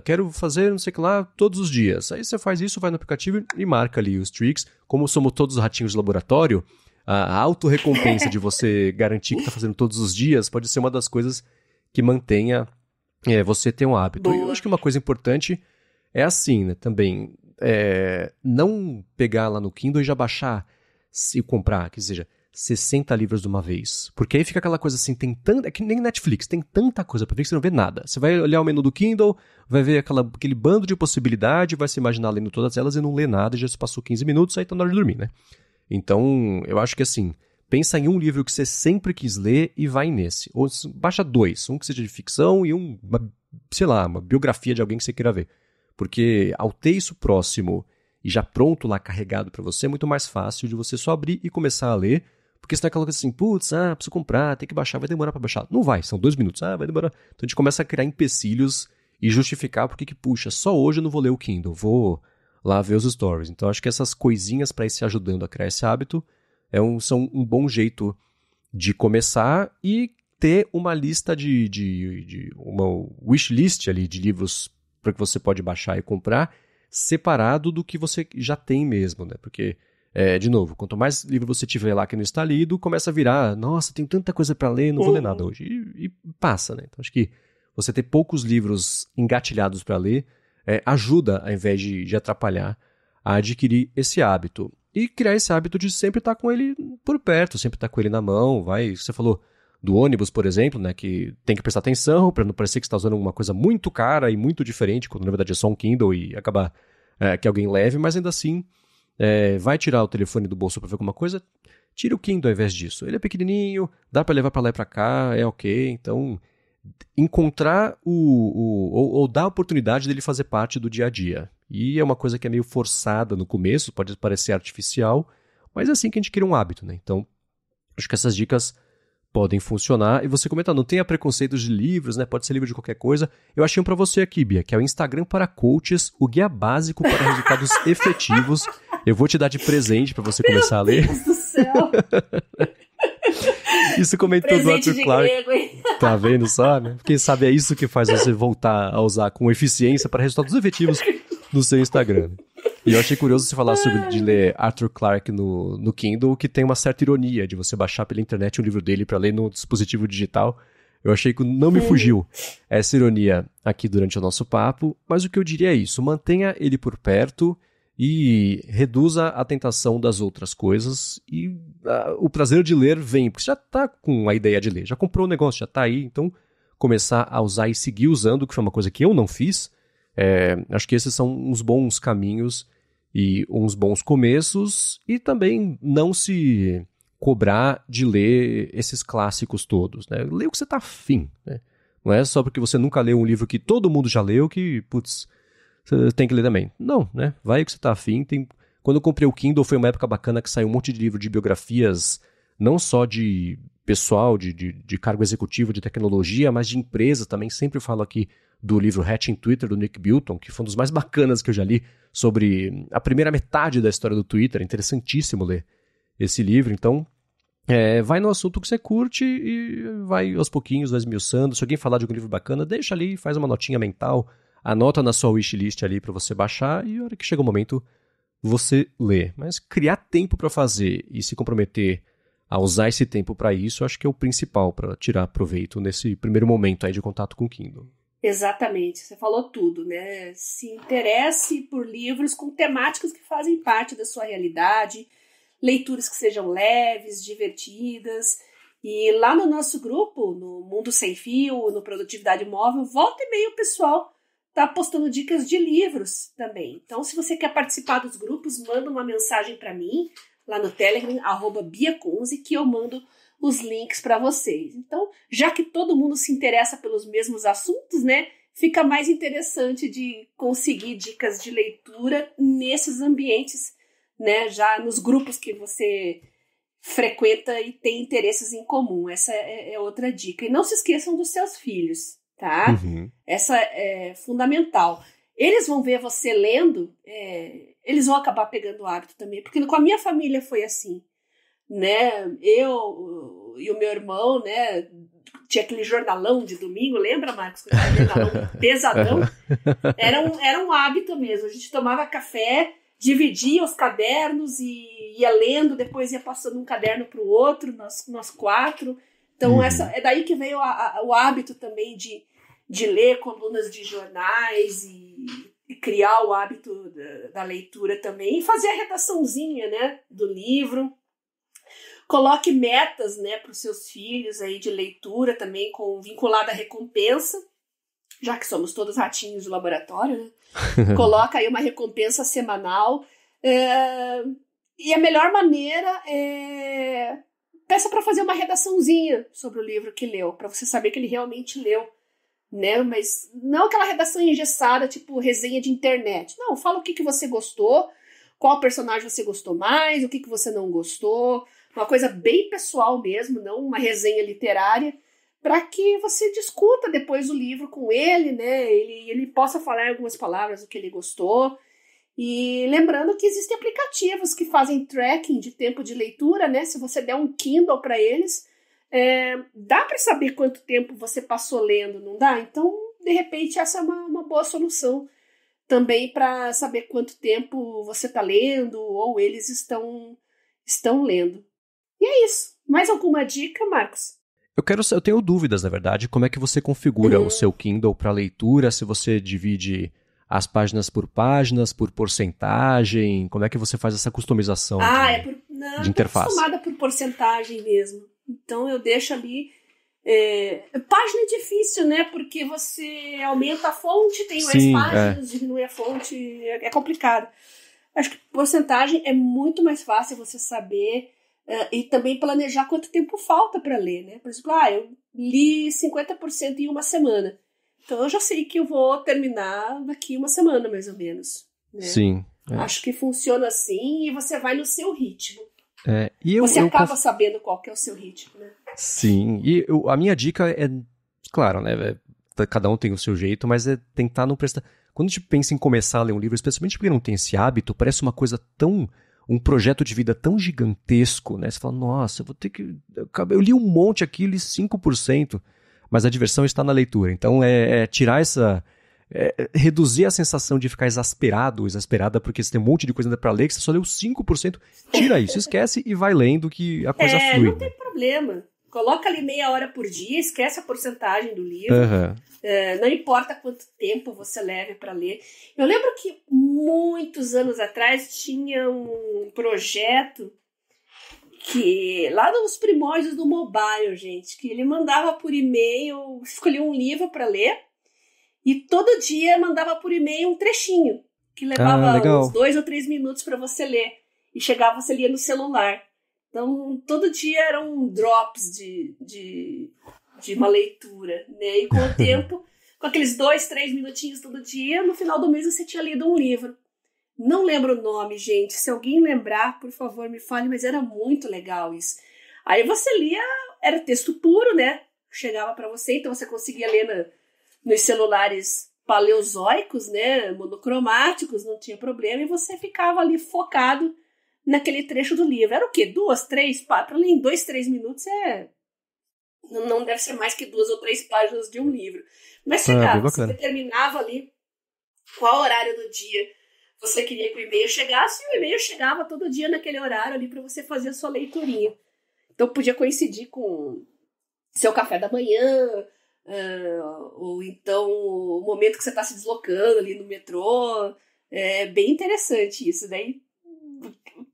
Speaker 1: Quero fazer não sei o que lá todos os dias. Aí você faz isso, vai no aplicativo e marca ali os streaks. Como somos todos ratinhos de laboratório, a autorrecompensa de você garantir que está fazendo todos os dias pode ser uma das coisas que mantenha você ter um hábito. E eu acho que uma coisa importante é assim, né, também, não pegar lá no Kindle e já baixar e comprar, que seja 60 livros de uma vez. Porque aí fica aquela coisa assim, é que nem Netflix, tem tanta coisa pra ver que você não vê nada. Você vai olhar o menu do Kindle, vai ver aquele bando de possibilidade, vai se imaginar lendo todas elas e não lê nada, e já se passou 15 minutos, aí tá na hora de dormir, né? Então, eu acho que assim, pensa em um livro que você sempre quis ler e vai nesse. Ou baixa 2, um que seja de ficção e uma biografia de alguém que você queira ver. Porque ao ter isso próximo e já pronto lá, carregado pra você, é muito mais fácil de você só abrir e começar a ler. Porque senão é aquela coisa assim, preciso comprar, tem que baixar, vai demorar pra baixar. Não vai, são 2 minutos, vai demorar. Então a gente começa a criar empecilhos e justificar porque que, puxa, só hoje eu não vou ler o Kindle, vou lá ver os stories. Então acho que essas coisinhas pra ir se ajudando a criar esse hábito são um bom jeito de começar e ter uma lista uma wishlist ali de livros para que você pode baixar e comprar, separado do que você já tem mesmo, né? Porque, de novo, quanto mais livro você tiver lá que não está lido, começa a virar, nossa, tem tanta coisa para ler, não vou ler nada hoje. E passa, né? Então acho que você ter poucos livros engatilhados para ler ajuda, ao invés de atrapalhar, a adquirir esse hábito. E criar esse hábito de sempre estar com ele por perto, sempre estar com ele na mão. Você falou do ônibus, por exemplo, né, que tem que prestar atenção para não parecer que você está usando alguma coisa muito cara e muito diferente, quando na verdade é só um Kindle e acabar que alguém leve, mas ainda assim vai tirar o telefone do bolso para ver alguma coisa, tira o Kindle ao invés disso. Ele é pequenininho, dá para levar para lá e para cá, é ok. Então, encontrar ou dar a oportunidade dele fazer parte do dia a dia. E é uma coisa que é meio forçada no começo, pode parecer artificial, mas é assim que a gente cria um hábito, né? Então, acho que essas dicas podem funcionar. E você comenta, não tenha preconceitos de livros, né? Pode ser livro de qualquer coisa. Eu achei um pra você aqui, Bia, que é o Instagram para Coaches, o guia básico para resultados efetivos. Eu vou te dar de presente pra você começar a ler.
Speaker 2: Meu Deus do céu!
Speaker 1: Isso comentou
Speaker 2: Presente
Speaker 1: do Arthur
Speaker 2: de
Speaker 1: Clarke.
Speaker 2: grego, hein?
Speaker 1: Tá vendo só, né? Quem sabe é isso que faz você voltar a usar com eficiência para resultados efetivos no seu Instagram. E eu achei curioso você falar de ler Arthur Clarke no Kindle, que tem uma certa ironia de você baixar pela internet um livro dele para ler no dispositivo digital. Eu achei que não me fugiu essa ironia aqui durante o nosso papo, mas o que eu diria é isso, mantenha ele por perto e reduza a tentação das outras coisas e o prazer de ler vem, porque você já está com a ideia de ler, já comprou o negócio, já está aí, então começar a usar e seguir usando, que foi uma coisa que eu não fiz. Acho que esses são uns bons caminhos e uns bons começos, e também não se cobrar de ler esses clássicos todos, né? Lê o que você está afim, né? Não é só porque você nunca leu um livro que todo mundo já leu que, putz, você tem que ler também. Não, né? Vai o que você está afim. Quando eu comprei o Kindle foi uma época bacana que saiu um monte de livro de biografias, não só de pessoal, de cargo executivo, de tecnologia, mas de empresa também. Sempre falo aqui do livro Hatching Twitter, do Nick Bilton, que foi um dos mais bacanas que eu já li, sobre a primeira metade da história do Twitter. É interessantíssimo ler esse livro. Então, vai no assunto que você curte e vai aos pouquinhos, vai esmiuçando. Se alguém falar de algum livro bacana, deixa ali, faz uma notinha mental, anota na sua wishlist ali para você baixar e a hora que chega o momento, você lê. Mas criar tempo para fazer e se comprometer a usar esse tempo para isso, acho que é o principal para tirar proveito nesse primeiro momento aí de contato com o Kindle.
Speaker 2: Exatamente, você falou tudo, né? Se interesse por livros com temáticas que fazem parte da sua realidade, leituras que sejam leves, divertidas. E lá no nosso grupo, no Mundo Sem Fio, no Produtividade Móvel, volta e meia o pessoal tá postando dicas de livros também. Então, se você quer participar dos grupos, manda uma mensagem para mim, lá no Telegram, @biacunze, que eu mando os links para vocês. Então, já que todo mundo se interessa pelos mesmos assuntos, né, fica mais interessante de conseguir dicas de leitura nesses ambientes, né, já nos grupos que você frequenta e tem interesses em comum. Essa é outra dica. E não se esqueçam dos seus filhos, tá?
Speaker 1: Uhum.
Speaker 2: Essa é fundamental. Eles vão ver você lendo, eles vão acabar pegando o hábito também, porque com a minha família foi assim, né? Eu e o meu irmão, né, tinha aquele jornalão de domingo, lembra, Marcos? Jornalão pesadão. Era um hábito mesmo. A gente tomava café, dividia os cadernos e ia lendo, depois ia passando um caderno para o outro, nós 4. Então, é daí que veio o hábito também de ler colunas de jornais e criar o hábito da leitura também. E fazer a redaçãozinha, né, do livro. Coloque metas, né, para os seus filhos aí de leitura também, vinculada à recompensa, já que somos todos ratinhos de laboratório, né? Coloca aí uma recompensa semanal. E a melhor maneira é peça para fazer uma redaçãozinha sobre o livro que leu, para você saber que ele realmente leu, né? Mas não aquela redação engessada, tipo resenha de internet. Não, fala o que você gostou, qual personagem você gostou mais, o que você não gostou. Uma coisa bem pessoal mesmo, não uma resenha literária, para que você discuta depois o livro com ele, né? Ele possa falar algumas palavras do que ele gostou. E lembrando que existem aplicativos que fazem tracking de tempo de leitura, né? Se você der um Kindle para eles, dá para saber quanto tempo você passou lendo, não dá? Então, de repente, essa é uma boa solução também para saber quanto tempo você está lendo ou eles estão lendo. E é isso. Mais alguma dica, Marcos?
Speaker 1: Eu tenho dúvidas, na verdade, como é que você configura o seu Kindle para leitura, se você divide as páginas, por porcentagem, como é que você faz essa customização de interface?
Speaker 2: Eu tô acostumada por porcentagem mesmo. Então eu deixo ali... página é difícil, né? Porque você aumenta a fonte, tem mais páginas, diminui a fonte, é complicado. Acho que porcentagem é muito mais fácil você saber... e também planejar quanto tempo falta para ler, né? Por exemplo, eu li 50% em uma semana. Então eu já sei que eu vou terminar daqui uma semana, mais ou menos. Né?
Speaker 1: Sim.
Speaker 2: Acho que funciona assim e você vai no seu ritmo.
Speaker 1: Você
Speaker 2: acaba sabendo qual que é o seu ritmo, né?
Speaker 1: Sim. E a minha dica é, claro, né? Cada um tem o seu jeito, mas é tentar não prestar... Quando a gente pensa em começar a ler um livro, especialmente porque não tem esse hábito, parece uma coisa tão... um projeto de vida tão gigantesco, né? Você fala, nossa, eu vou ter que... Eu li um monte aqui, li 5%, mas a diversão está na leitura. Então, tirar essa... reduzir a sensação de ficar exasperada, porque você tem um monte de coisa ainda para ler, que você só leu 5%. Tira isso, esquece e vai lendo que a coisa flui.
Speaker 2: Não tem problema. Coloca ali meia hora por dia, esquece a porcentagem do livro. Não importa quanto tempo você leve para ler. Eu lembro que muitos anos atrás tinha um projeto que lá nos primórdios do mobile, gente, que ele mandava por e-mail, escolhia um livro para ler e todo dia mandava por e-mail um trechinho que levava uns 2 ou 3 minutos para você ler e chegava, você lia no celular. Então, todo dia eram drops de uma leitura, né? E com o tempo, com aqueles 2, 3 minutinhos todo dia, no final do mês você tinha lido um livro. Não lembro o nome, gente. Se alguém lembrar, por favor, me fale, mas era muito legal isso. Aí você lia, era texto puro, né? Chegava para você, então você conseguia ler nos celulares paleozoicos, né? Monocromáticos, não tinha problema, e você ficava ali focado naquele trecho do livro. Era o quê? 2, 3, para ler em 2, 3 minutos não deve ser mais que 2 ou 3 páginas de um livro. Mas chegava, você determinava ali qual horário do dia você queria que o e-mail chegasse, e o e-mail chegava todo dia naquele horário ali para você fazer a sua leiturinha. Então podia coincidir com seu café da manhã, ou então o momento que você está se deslocando ali no metrô. É bem interessante isso. Daí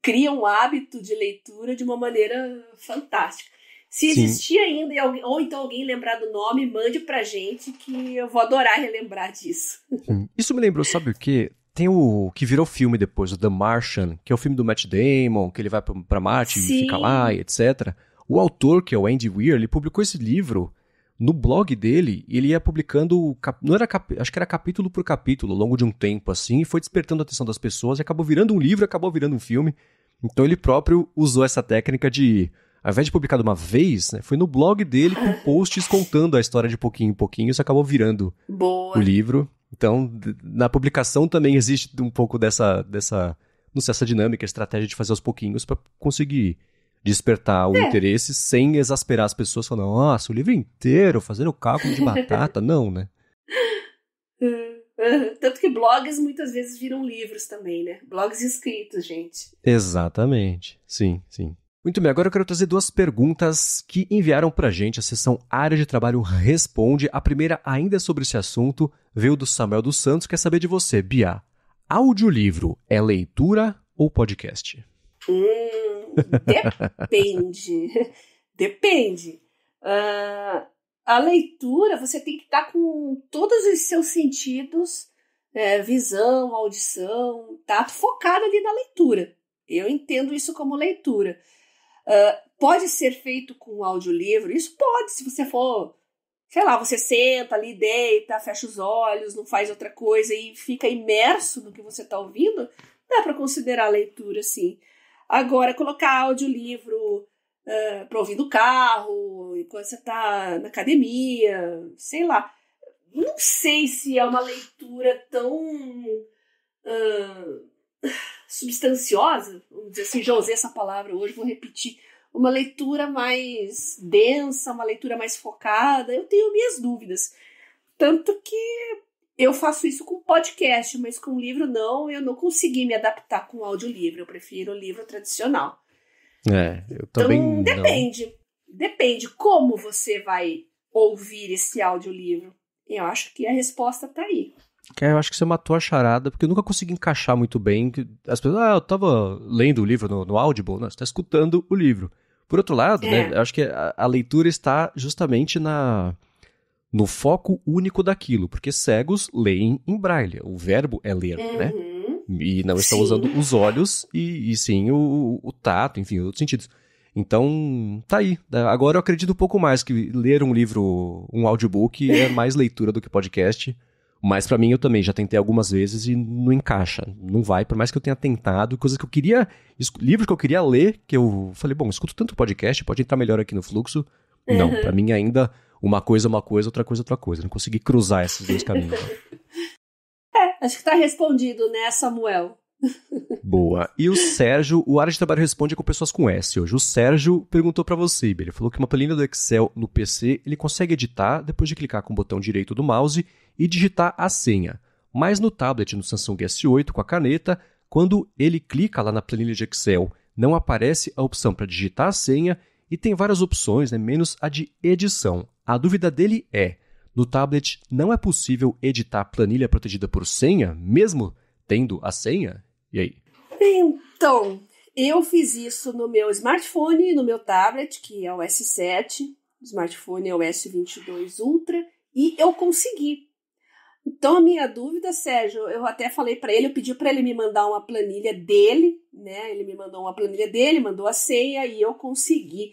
Speaker 2: cria um hábito de leitura de uma maneira fantástica. Se existir ainda, ou então alguém lembrar do nome, mande pra gente, que eu vou adorar relembrar disso.
Speaker 1: Isso me lembrou, sabe o quê? Tem o que virou filme depois, o The Martian, que é o filme do Matt Damon, que ele vai pra Marte e fica lá, e etc. O autor, que é o Andy Weir, ele publicou esse livro no blog dele, e ele ia publicando, acho que era capítulo por capítulo, ao longo de um tempo, assim, e foi despertando a atenção das pessoas, e acabou virando um livro, acabou virando um filme. Então ele próprio usou essa técnica de, ao invés de publicar de uma vez, né, foi no blog dele com posts contando a história de pouquinho em pouquinho, isso acabou virando o livro. Então, na publicação também existe um pouco dessa não sei, essa dinâmica, estratégia de fazer aos pouquinhos para conseguir despertar o interesse sem exasperar as pessoas falando, nossa, o livro inteiro, fazendo cálculo de batata. Não, né?
Speaker 2: Tanto que blogs muitas vezes viram livros também, né? Blogs escritos, gente.
Speaker 1: Exatamente. Sim, sim. Muito bem, agora eu quero trazer 2 perguntas que enviaram pra gente. A seção Área de Trabalho Responde. A primeira, ainda sobre esse assunto, veio do Samuel dos Santos. Quer saber de você, Bia. Audiolivro é leitura ou podcast?
Speaker 2: Depende. Depende. A leitura, você tem que estar com todos os seus sentidos, visão, audição, tato, focado ali na leitura. Eu entendo isso como leitura. Pode ser feito com audiolivro? Isso pode, se você for, sei lá, você senta ali, deita, fecha os olhos, não faz outra coisa e fica imerso no que você está ouvindo, dá para considerar leitura, sim. Agora, colocar audiolivro para ouvir no carro, enquanto você está na academia, sei lá. Não sei se é uma leitura tão substanciosa, vamos dizer assim, já usei essa palavra hoje, vou repetir. Uma leitura mais densa, uma leitura mais focada. Eu tenho minhas dúvidas. Tanto que eu faço isso com podcast, mas com livro não, eu não consegui me adaptar com audiolivro. Eu prefiro o livro tradicional.
Speaker 1: Eu também
Speaker 2: então, depende. Não. Depende como você vai ouvir esse audiolivro. Eu acho que a resposta tá aí.
Speaker 1: Eu acho que você matou a charada, porque eu nunca consegui encaixar muito bem. As pessoas, eu tava lendo o livro no Audible. Não, você tá escutando o livro. Por outro lado, né, eu acho que a leitura está justamente no foco único daquilo, porque cegos leem em braille. O verbo é ler, né? E não estão usando os olhos e sim o tato, enfim, outros sentidos. Então, tá aí. Agora eu acredito um pouco mais que ler um livro, um audiobook, é mais leitura do que podcast. Mas pra mim, eu também já tentei algumas vezes e não encaixa. Não vai, por mais que eu tenha tentado. Coisas que eu queria... Livros que eu queria ler, que eu falei, bom, escuto tanto podcast, pode entrar melhor aqui no fluxo. Não, pra mim ainda, uma coisa, outra coisa. Não consegui cruzar esses 2 caminhos.
Speaker 2: Acho que tá respondido, né, Samuel?
Speaker 1: Boa. E o Sérgio, o Área de Trabalho Responde com pessoas com S hoje. O Sérgio perguntou pra você, ele falou que uma planilha do Excel no PC, ele consegue editar depois de clicar com o botão direito do mouse e digitar a senha. Mas no tablet, no Samsung S8, com a caneta, quando ele clica lá na planilha de Excel, não aparece a opção para digitar a senha e tem várias opções, né, menos a de edição. A dúvida dele é, no tablet não é possível editar planilha protegida por senha, mesmo tendo a senha? E aí?
Speaker 2: Então, eu fiz isso no meu smartphone, no meu tablet, que é o S7, o smartphone é o S22 Ultra, e eu consegui. Então, a minha dúvida, Sérgio, eu até falei para ele, eu pedi para ele me mandar uma planilha dele, né? Ele me mandou uma planilha dele, mandou a senha e eu consegui.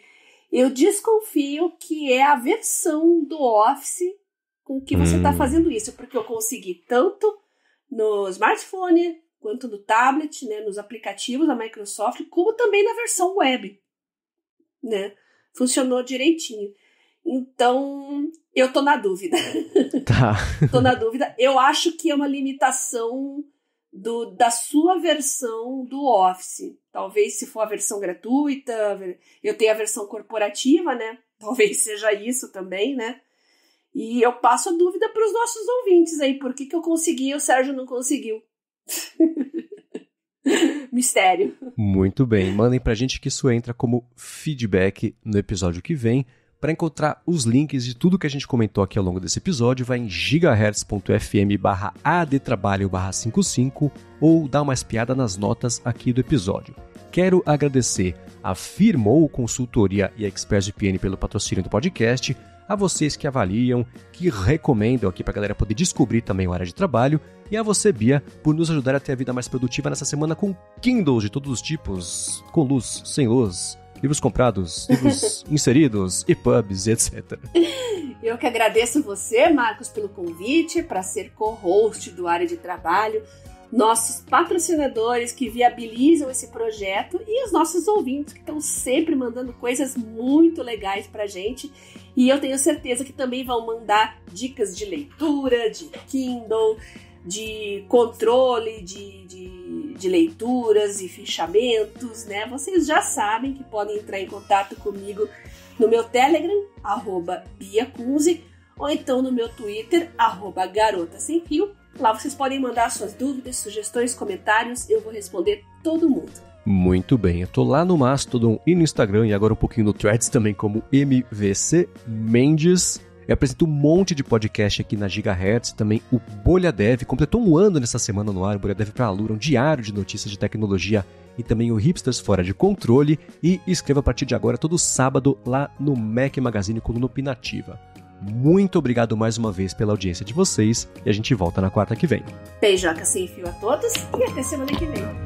Speaker 2: Eu desconfio que é a versão do Office com que você está fazendo isso, porque eu consegui tanto no smartphone quanto no tablet, né, nos aplicativos da Microsoft, como também na versão web, né? Funcionou direitinho. Então, eu tô na dúvida.
Speaker 1: Tá.
Speaker 2: Tô na dúvida. Eu acho que é uma limitação da sua versão do Office. Talvez se for a versão gratuita, eu tenho a versão corporativa, né? Talvez seja isso também, né? E eu passo a dúvida para os nossos ouvintes aí. Por que eu consegui e o Sérgio não conseguiu? Mistério.
Speaker 1: Muito bem. Mandem pra gente que isso entra como feedback no episódio que vem. Para encontrar os links de tudo que a gente comentou aqui ao longo desse episódio, vai em gigahertz.fm/adtrabalho/55 ou dá uma espiada nas notas aqui do episódio. Quero agradecer a Firmou Consultoria e ExpressVPN pelo patrocínio do podcast, a vocês que avaliam, que recomendam aqui para a galera poder descobrir também o Área de Trabalho, e a você, Bia, por nos ajudar a ter a vida mais produtiva nessa semana com Kindles de todos os tipos, com luz, sem luz, livros comprados, livros inseridos, EPUBs, etc.
Speaker 2: Eu que agradeço você, Marcos, pelo convite para ser co-host do Área de Trabalho, nossos patrocinadores que viabilizam esse projeto e os nossos ouvintes que estão sempre mandando coisas muito legais pra gente. E eu tenho certeza que também vão mandar dicas de leitura, de Kindle, de controle, de de leituras e fichamentos, né? Vocês já sabem que podem entrar em contato comigo no meu Telegram, @BiaCunze, ou então no meu Twitter, @GarotaSemFio. Lá vocês podem mandar suas dúvidas, sugestões, comentários, eu vou responder todo mundo.
Speaker 1: Muito bem, eu tô lá no Mastodon e no Instagram e agora um pouquinho no Threads também como MVC Mendes. Eu apresento um monte de podcast aqui na Gigahertz, também o Bolha Dev, completou um ano nessa semana no ar, o Bolha Dev para Alura, um diário de notícias de tecnologia e também o Hipsters Fora de Controle, e escreva a partir de agora todo sábado lá no Mac Magazine Coluna Opinativa. Muito obrigado mais uma vez pela audiência de vocês e a gente volta na quarta que vem.
Speaker 2: Beijoca sem fio a todos e até semana que vem.